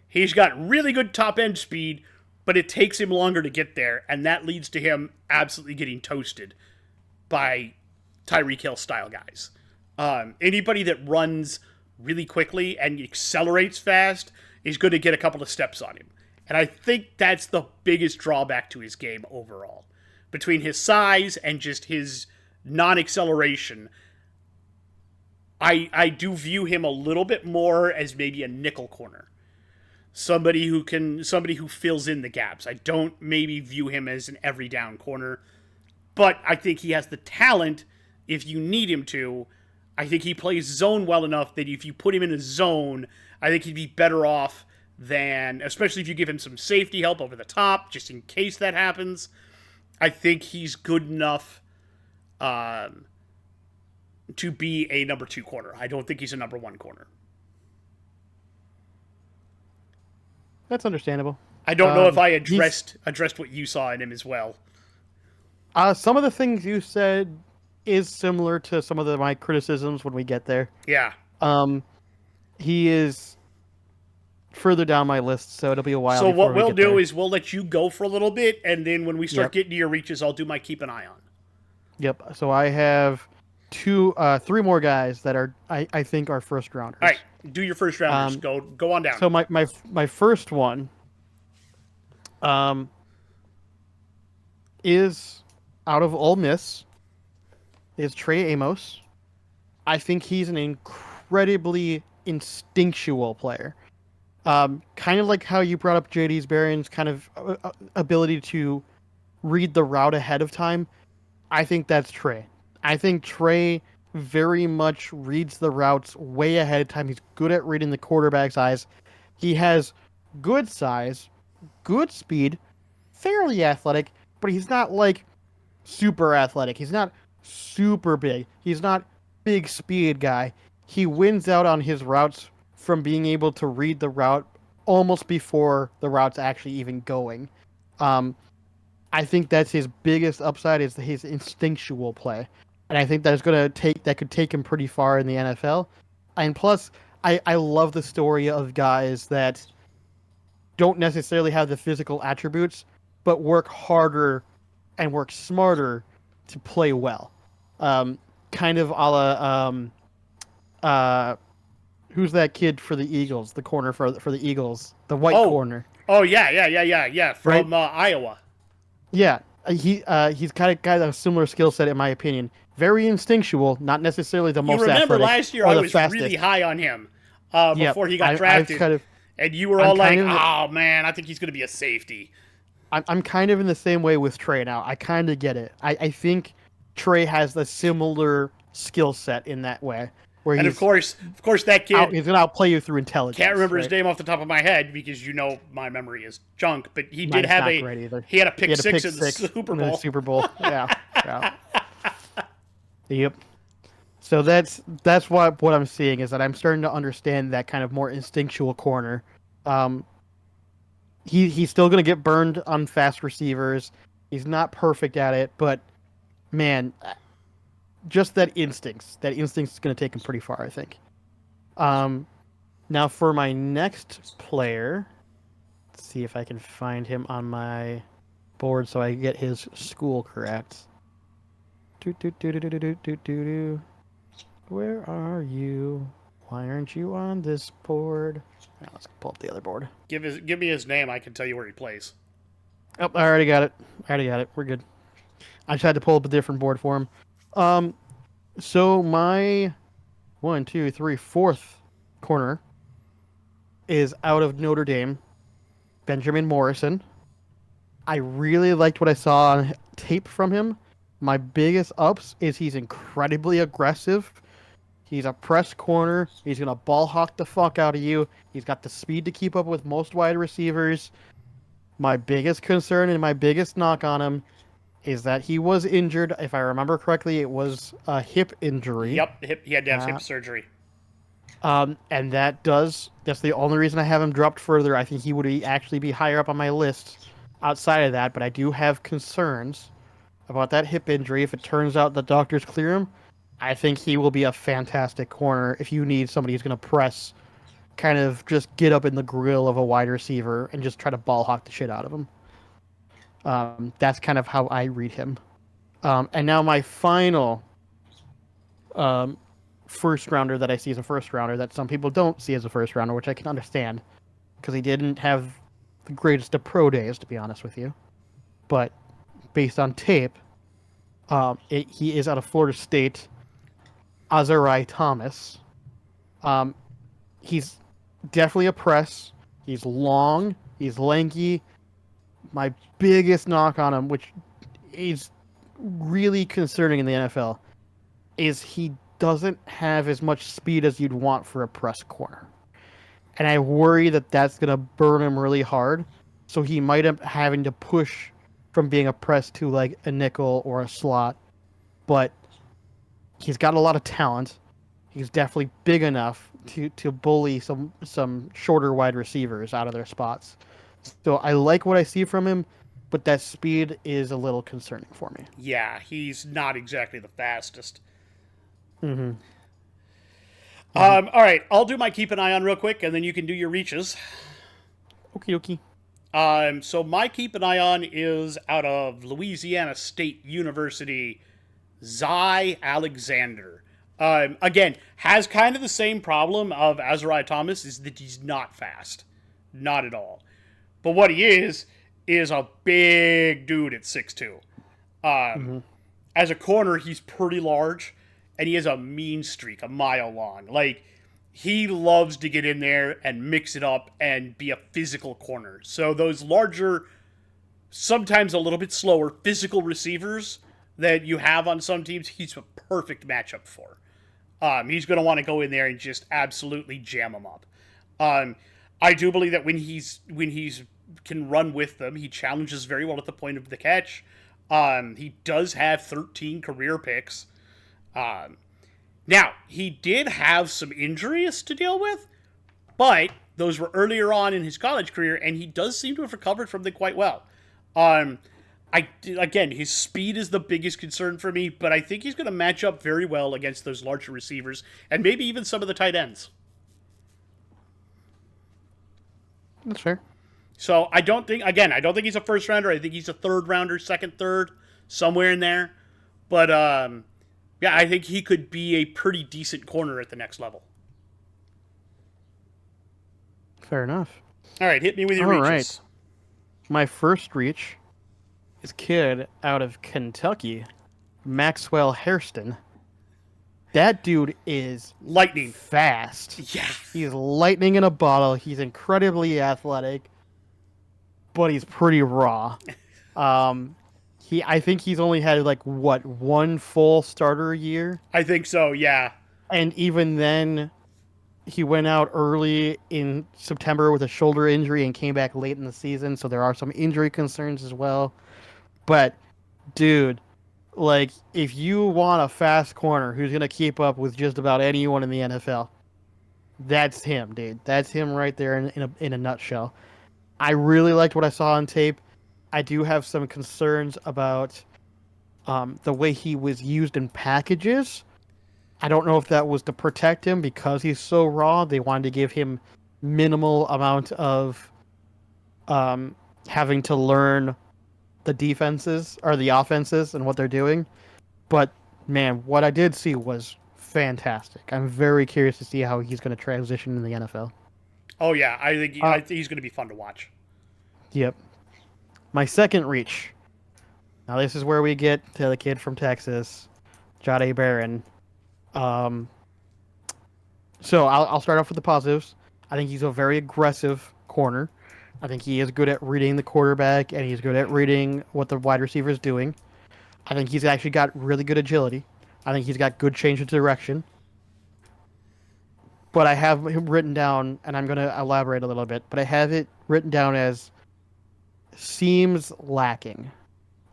He's got really good top-end speed, but it takes him longer to get there, and that leads to him absolutely getting toasted by Tyreek Hill-style guys. Anybody that runs really quickly and accelerates fast is going to get a couple of steps on him. And I think that's the biggest drawback to his game overall. Between his size and just his non-acceleration, I do view him a little bit more as maybe a nickel corner. Somebody who fills in the gaps. I don't maybe view him as an every down corner, but I think he has the talent if you need him to. I think he plays zone well enough that if you put him in a zone, I think he'd be better off than, especially if you give him some safety help over the top, just in case that happens. I think he's good enough to be a number 2 corner. I don't think he's a number 1 corner. That's understandable. I don't know if I addressed what you saw in him as well. Some of the things you said is similar to some of my criticisms when we get there. Yeah. He is further down my list, so it'll be a while. So what we'll do there. is we'll let you go for a little bit, and then when we start getting to your reaches, I'll do my keep an eye on. Yep. So I have three more guys that are I think are first rounders. All right, do your first rounders. Go on down. So my first one, is out of Ole Miss. Is Trey Amos. I think he's an incredibly instinctual player. Kind of like how you brought up JD's Barron's kind of ability to read the route ahead of time. I think that's Trey. I think Trey very much reads the routes way ahead of time. He's good at reading the quarterback's eyes. He has good size, good speed, fairly athletic, but he's not like super athletic. He's not super big. He's not big speed guy. He wins out on his routes from being able to read the route almost before the route's actually even going. I think that's his biggest upside is his instinctual play. And I think that could take him pretty far in the NFL. And plus, I love the story of guys that don't necessarily have the physical attributes, but work harder and work smarter to play well. Kind of a la who's that kid for the Eagles? The corner for the Eagles, the white Oh, corner, oh yeah, right? from Iowa. Yeah, he's kind of got a similar skill set in my opinion. Very instinctual, not necessarily the You most remember athletic last year or I the was really fastest. high on him Yep, before he got I've drafted, kind of and you were I'm all kind like, of in the, "Oh man, I think he's going to be a safety." I'm kind of in the same way with Trey now. I kind of get it. I think Trey has a similar skill set in that way, where And of course, that kid he's gonna outplay you through can't intelligence, remember his right? name off the top of my head because you know my memory is junk. But he did Mine's have not great either. he had a He pick had a pick six in the six Super in the Bowl. Super Bowl. Yeah, yeah. Yep. So that's what I'm seeing is that I'm starting to understand that kind of more instinctual corner. Um, he's still gonna get burned on fast receivers. He's not perfect at it, but man, just that instinct's gonna take him pretty far, I think. Um, Now for my next player, let's see if I can find him on my board so I get his school correct. Do do do do do do do do do. Where are you? Why aren't you on this board? Now let's pull up the other board. Give me his name. I can tell you where he plays. Oh, I already got it. I already got it. We're good. I just had to pull up a different board for him. Um, so my one, two, three, fourth corner is out of Notre Dame, Benjamin Morrison. I really liked what I saw on tape from him. My biggest ups is he's incredibly aggressive. He's a press corner. He's gonna ball hawk the fuck out of you. He's got the speed to keep up with most wide receivers. My biggest concern and my biggest knock on him is that he was injured. If I remember correctly, it was a hip injury. Yep, he had to have Uh, hip surgery. and that's the only reason I have him dropped further. I think he would actually be higher up on my list outside of that, but I do have concerns about that hip injury. If it turns out the doctors clear him, I think he will be a fantastic corner if you need somebody who's going to press, kind of just get up in the grill of a wide receiver and just try to ball hawk the shit out of him. That's kind of how I read him. And now my final um, first rounder that I see as a first rounder that some people don't see as a first rounder, which I can understand because he didn't have the greatest of pro days, to be honest with you. But based on tape, he is out of Florida State, Azarai Thomas. Um, he's definitely a press. He's long. He's lanky. My biggest knock on him, which is really concerning in the NFL, is he doesn't have as much speed as you'd want for a press corner. And I worry that that's going to burn him really hard. So he might end up having to push from being a press to like a nickel or a slot. But he's got a lot of talent. He's definitely big enough to bully some shorter wide receivers out of their spots. So I like what I see from him, but that speed is a little concerning for me. Yeah, he's not exactly the fastest. Mm-hmm. Mm-hmm. All right, I'll do my keep an eye on real quick, and then you can do your reaches. Okie dokie. So my keep an eye on is out of Louisiana State University, Zy Alexander. Again, has kind of the same problem of Azariah Thomas, is that he's not fast. Not at all. But what he is a big dude at 6'2". Mm-hmm. As a corner, he's pretty large, and he has a mean streak, a mile long. Like, he loves to get in there and mix it up and be a physical corner. So those larger, sometimes a little bit slower, physical receivers that you have on some teams, he's a perfect matchup for. He's going to want to go in there and just absolutely jam them up. I do believe that when he's can run with them, he challenges very well at the point of the catch. He does have 13 career picks. Now, he did have some injuries to deal with, but those were earlier on in his college career, and he does seem to have recovered from them quite well. Again, his speed is the biggest concern for me, but I think he's going to match up very well against those larger receivers, and maybe even some of the tight ends. That's fair. So I don't think he's a first rounder. I think he's a third rounder, second, third, somewhere in there. But yeah, I think he could be a pretty decent corner at the next level. Fair enough. All right, hit me with your All right. reaches. My first reach is kid out of Kentucky, Maxwell Hairston. That dude is Lightning. fast. Yeah. He's lightning in a bottle. He's incredibly athletic, but he's pretty raw. Um, I think he's only had like what, one full starter year, I think so, yeah. and even then, he went out early in September with a shoulder injury and came back late in the season. So there are some injury concerns as well. But dude, like if you want a fast corner who's gonna keep up with just about anyone in the NFL, that's him, dude. That's him right there in a nutshell. I really liked what I saw on tape. I do have some concerns about the way he was used in packages. I don't know if that was to protect him because he's so raw. They wanted to give him minimal amount of having to learn the defenses or the offenses and what they're doing. But man, what I did see was fantastic. I'm very curious to see how he's going to transition in the NFL. Oh, yeah, I think Uh, he's going to be fun to watch. Yep. My second reach. Now this is where we get to the kid from Texas, Jade Barron. Um, so I'll start off with the positives. I think he's a very aggressive corner. I think he is good at reading the quarterback, and he's good at reading what the wide receiver is doing. I think he's actually got really good agility. I think he's got good change of direction. But I have him written down, and I'm going to elaborate a little bit, but I have it written down as seems lacking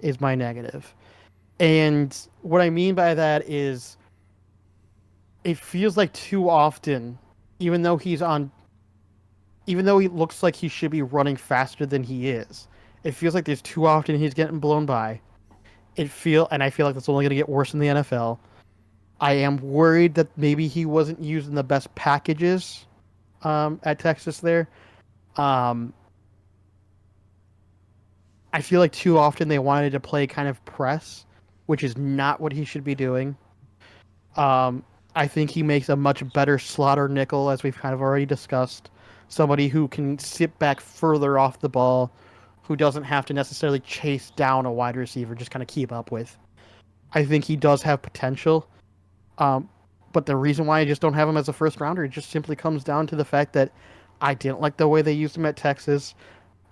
is my negative. And what I mean by that is it feels like too often, even though even though he looks like he should be running faster than he is, it feels like there's too often he's getting blown by. And I feel like that's only going to get worse in the NFL. I am worried that maybe he wasn't using the best packages at Texas there. I feel like too often they wanted to play kind of press, which is not what he should be doing. I think he makes a much better slaughter nickel, as we've kind of already discussed. Somebody who can sit back further off the ball, who doesn't have to necessarily chase down a wide receiver, just kind of keep up with. I think he does have potential. But the reason why I just don't have him as a first rounder, it just simply comes down to the fact that I didn't like the way they used him at Texas.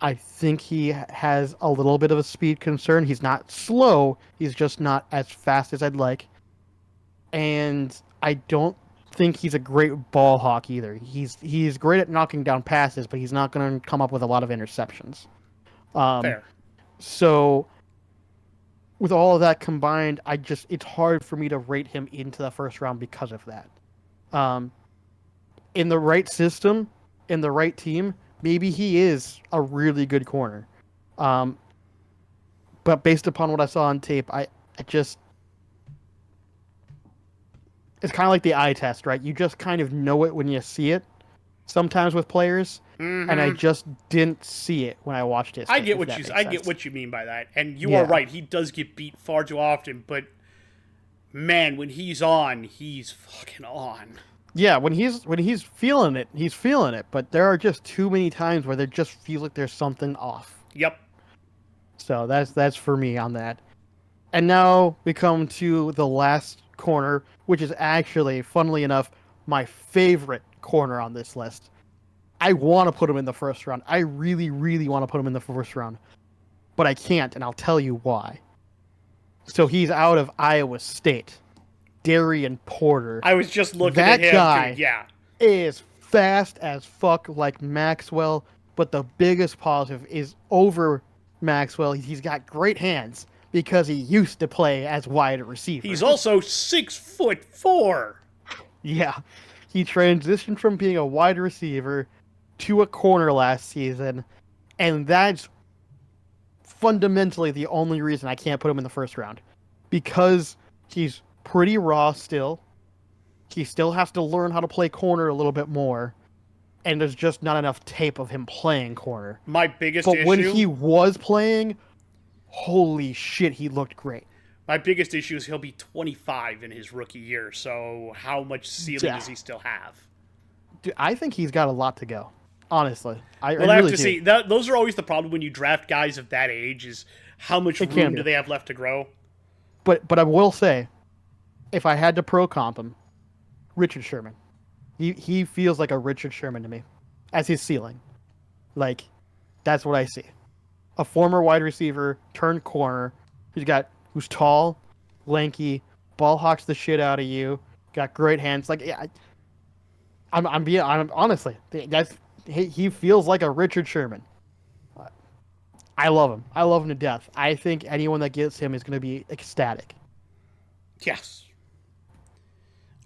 I think he has a little bit of a speed concern. He's not slow. He's just not as fast as I'd like. And I don't think he's a great ball hawk either. He's great at knocking down passes, but he's not going to come up with a lot of interceptions. Fair. So with all of that combined, it's hard for me to rate him into the first round because of that. In the right system, in the right team, maybe he is a really good corner. But based upon what I saw on tape, I just it's kind of like the eye test, right? You just kind of know it when you see it. Sometimes with players, and I just didn't see it when I watched it. I get what you mean by that, and you are right. He does get beat far too often, but man, when he's on, he's fucking on. Yeah, when he's feeling it, he's feeling it. But there are just too many times where there just feels like there's something off. Yep. So that's for me on that. And now we come to the last corner, which is actually, funnily enough, my favorite corner on this list. I want to put him in the first round. I really, really want to put him in the first round. But I can't, and I'll tell you why. So he's out of Iowa State. Darian Porter. I was just looking at him, guy too. Yeah. Is fast as fuck like Maxwell, but the biggest positive is over Maxwell. He's got great hands because he used to play as wide receiver. He's also 6'4". Yeah. He transitioned from being a wide receiver to a corner last season, and that's fundamentally the only reason I can't put him in the first round. Because he's pretty raw still. He still has to learn how to play corner a little bit more, and there's just not enough tape of him playing corner. My biggest But issue... when he was playing, holy shit, he looked great. My biggest issue is he'll be 25 in his rookie year, so how much ceiling does he still have? Dude, I think he's got a lot to go. Honestly, I We'll have really to do. see. Those are always the problem when you draft guys of that age is how much It can room do be. they have left to grow? But I will say, if I had to pro comp him, Richard Sherman. He feels like a Richard Sherman to me, as his ceiling. Like, that's what I see. A former wide receiver turned corner, who's tall, lanky, ball hawks the shit out of you, got great hands. Like, yeah, I'm honestly, he feels like a Richard Sherman. I love him. I love him to death. I think anyone that gets him is going to be ecstatic. Yes.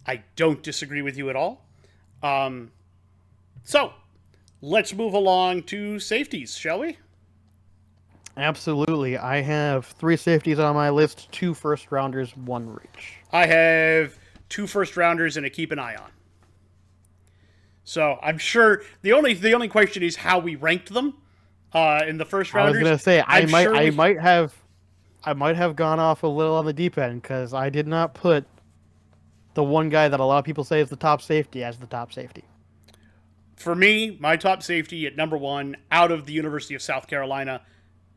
I don't disagree with you at all. Um, so, let's move along to safeties, shall we? Absolutely. I have 3 safeties on my list, 2 first rounders, 1 reach. I have 2 first rounders and a keep an eye on. So I'm sure the only question is how we ranked them in the first I was rounders. gonna say I'm sure I might have gone off a little on the deep end because I did not put the one guy that a lot of people say is the top safety as the top safety. For me, my top safety at number 1 out of the University of South Carolina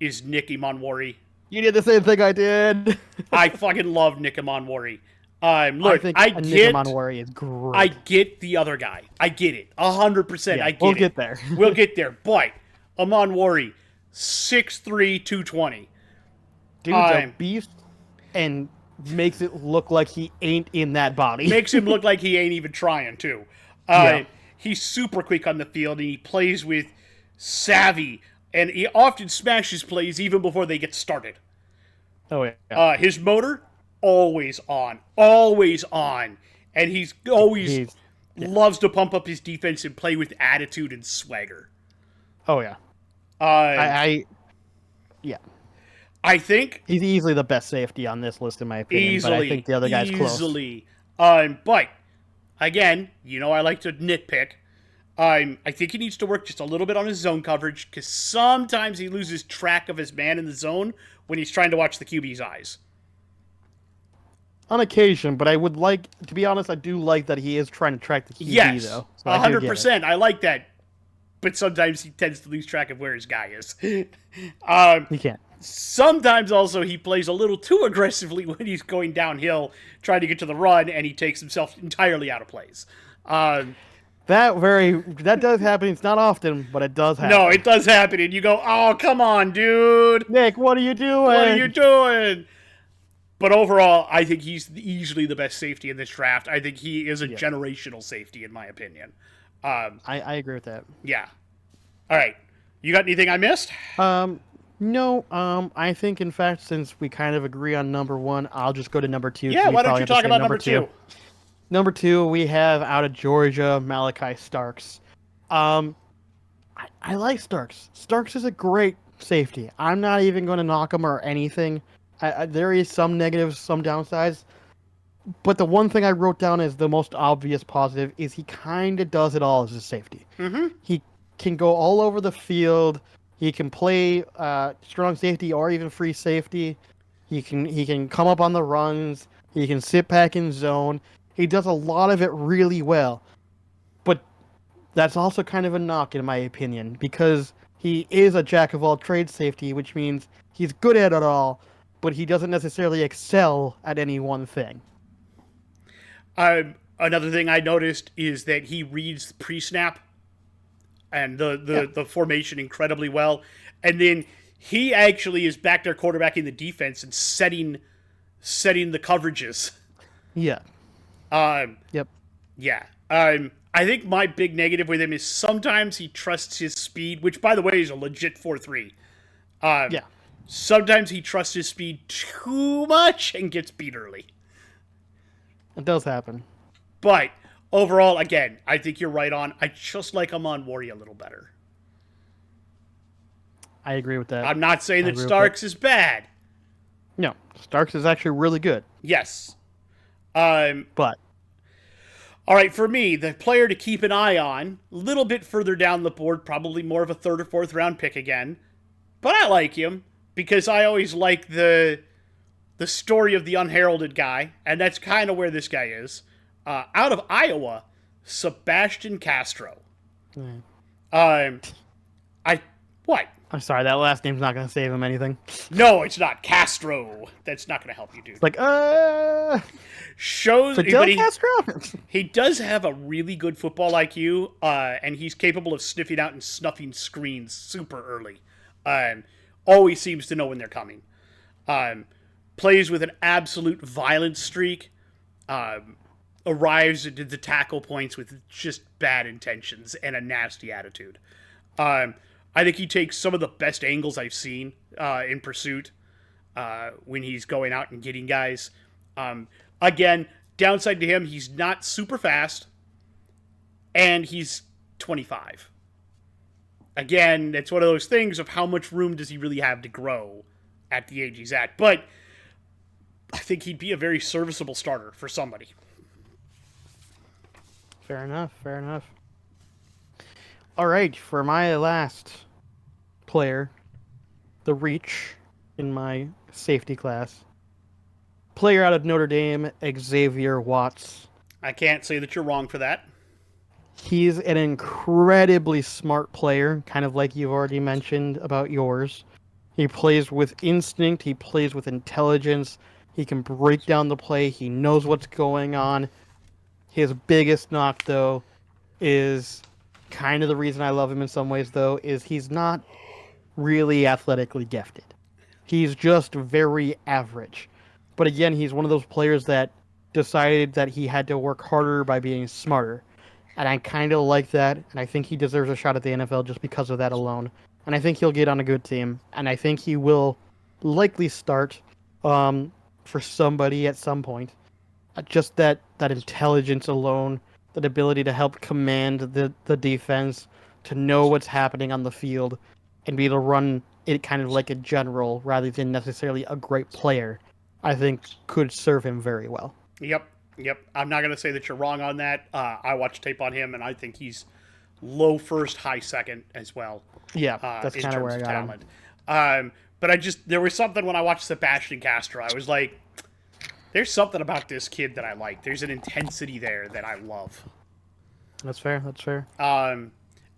is Nick Imanwari. You did the same thing I did. I fucking love Nick Imanwari. I Look, think I Nick get Imanwari is great. I get the other guy. I get it. 100%. Yeah, I get we'll it. get there. We'll get there. But Imanwari, 6'3", 220. Dude's a beast and makes it look like he ain't in that body. Makes him look like he ain't even trying, too. Yeah. He's super quick on the field, and he plays with savvy, and he often smashes plays even before they get started. Oh, yeah. His motor, always on. Always on. And he's always loves to pump up his defense and play with attitude and swagger. Oh, yeah. Yeah. I think he's easily the best safety on this list, in my opinion. But I think the other guy's close. But again, I like to nitpick. I think he needs to work just a little bit on his zone coverage because sometimes he loses track of his man in the zone when he's trying to watch the QB's eyes. On occasion, but I would like, to be honest, I do like that he is trying to track the QB, yes, though. So 100%. I like that. But sometimes he tends to lose track of where his guy is. He can't. Sometimes also he plays a little too aggressively when he's going downhill, trying to get to the run, and he takes himself entirely out of plays. That does happen. It's not often, but it does happen. No, it does happen, and you go, "Oh, come on, dude! Nick, what are you doing? What are you doing?" But overall, I think he's easily the best safety in this draft. I think he is a generational safety, in my opinion. I agree with that. Yeah. All right. You got anything I missed? No. I think, in fact, since we kind of agree on number 1, I'll just go to number 2. Yeah, why don't you talk about number 2? Number 2, we have out of Georgia, Malachi Starks. I like Starks. Starks is a great safety. I'm not even going to knock him or anything. There is some negatives, some downsides. But the one thing I wrote down as the most obvious positive is he kind of does it all as a safety. Mm-hmm. He can go all over the field. He can play strong safety or even free safety. He can come up on the runs. He can sit back in zone. He does a lot of it really well. But that's also kind of a knock, in my opinion, because he is a jack-of-all-trades safety, which means he's good at it all, but he doesn't necessarily excel at any one thing. Another thing I noticed is that he reads pre-snap and the formation incredibly well. And then he actually is back there quarterbacking the defense and setting the coverages. Yeah. Yep. Yeah. I think my big negative with him is sometimes he trusts his speed, which, by the way, is a legit 4.3. Yeah. Sometimes he trusts his speed too much and gets beat early. It does happen. But overall, again, I think you're right on. I just like Imanwari a little better. I agree with that. I'm not saying that Starks is bad. No, Starks is actually really good. Yes. But all right, for me, the player to keep an eye on, a little bit further down the board, probably more of a 3rd or 4th round pick again. But I like him because I always like the story of the unheralded guy, and that's kind of where this guy is. Out of Iowa, Sebastian Castro. I what? I'm sorry, that last name's not going to save him anything. No, it's not Castro. That's not going to help you, dude. It's like, Shows, Fidel but Castro? he does have a really good football IQ, and he's capable of sniffing out and snuffing screens super early. Always seems to know when they're coming. Plays with an absolute violent streak. Arrives at the tackle points with just bad intentions and a nasty attitude. I think he takes some of the best angles I've seen in pursuit when he's going out and getting guys. Again, downside to him, he's not super fast, and he's 25. Again, it's one of those things of how much room does he really have to grow at the age he's at. But I think he'd be a very serviceable starter for somebody. Fair enough, fair enough. All right, for my last player, the Reach in my safety class. Player out of Notre Dame, Xavier Watts. I can't say that you're wrong for that. He's an incredibly smart player, kind of like you've already mentioned about yours. He plays with instinct, he plays with intelligence, he can break down the play, he knows what's going on. His biggest knock, though, is kind of the reason I love him in some ways, though, is he's not really athletically gifted. He's just very average. But again, he's one of those players that decided that he had to work harder by being smarter. And I kind of like that, and I think he deserves a shot at the NFL just because of that alone. And I think he'll get on a good team, and I think he will likely start for somebody at some point. Just that intelligence alone, that ability to help command the defense, to know what's happening on the field, and be able to run it kind of like a general rather than necessarily a great player, I think could serve him very well. Yep. I'm not going to say that you're wrong on that. I watched tape on him, and I think he's low first, high second as well. Yeah, that's kind of where I got him. But there was something when I watched Sebastian Castro. I was like, there's something about this kid that I like. There's an intensity there that I love. That's fair. And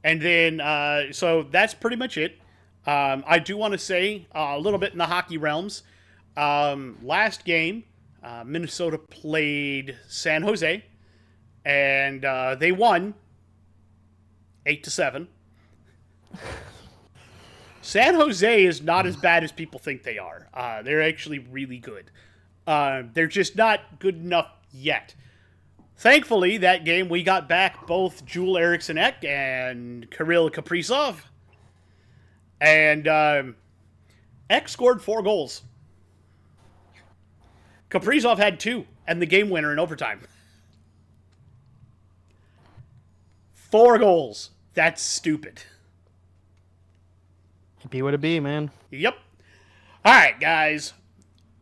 then, so that's pretty much it. I do want to say a little bit in the hockey realms. Last game, Minnesota played San Jose, and they won 8-7. San Jose is not as bad as people think they are. They're actually really good. They're just not good enough yet. Thankfully, that game we got back both Joel Eriksson-Ek and Kirill Kaprizov. And Ek scored 4 goals. Kaprizov had 2, and the game winner in overtime. 4 goals. That's stupid. It be what it be, man. Yep. All right, guys.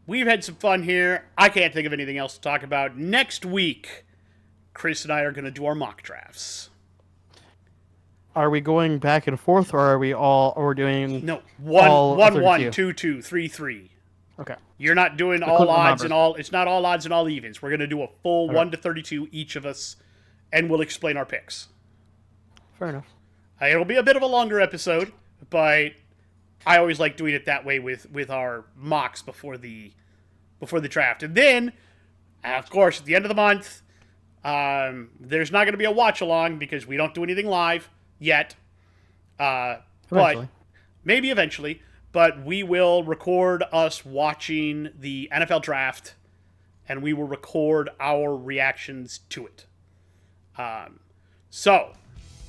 We've had some fun here. I can't think of anything else to talk about. Next week, Chris and I are going to do our mock drafts. Are we going back and forth, or are we doing... No, 1-1, 2-2, 3-3. Okay. You're not doing all odds and all... It's not all odds and all evens. We're going to do a full 1-32, each of us, and we'll explain our picks. Fair enough. It'll be a bit of a longer episode, but I always like doing it that way with our mocks before the draft. And then, of course, at the end of the month, there's not going to be a watch-along because we don't do anything live yet. But maybe eventually. But we will record us watching the NFL draft, and we will record our reactions to it. So,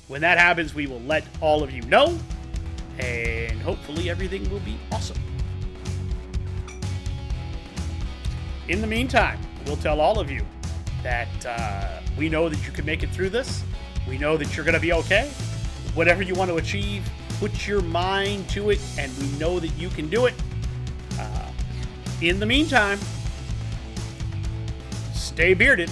when that happens, we will let all of you know, and hopefully everything will be awesome. In the meantime, we'll tell all of you that we know that you can make it through this. We know that you're going to be okay. Whatever you want to achieve, put your mind to it, and we know that you can do it. In the meantime, stay bearded.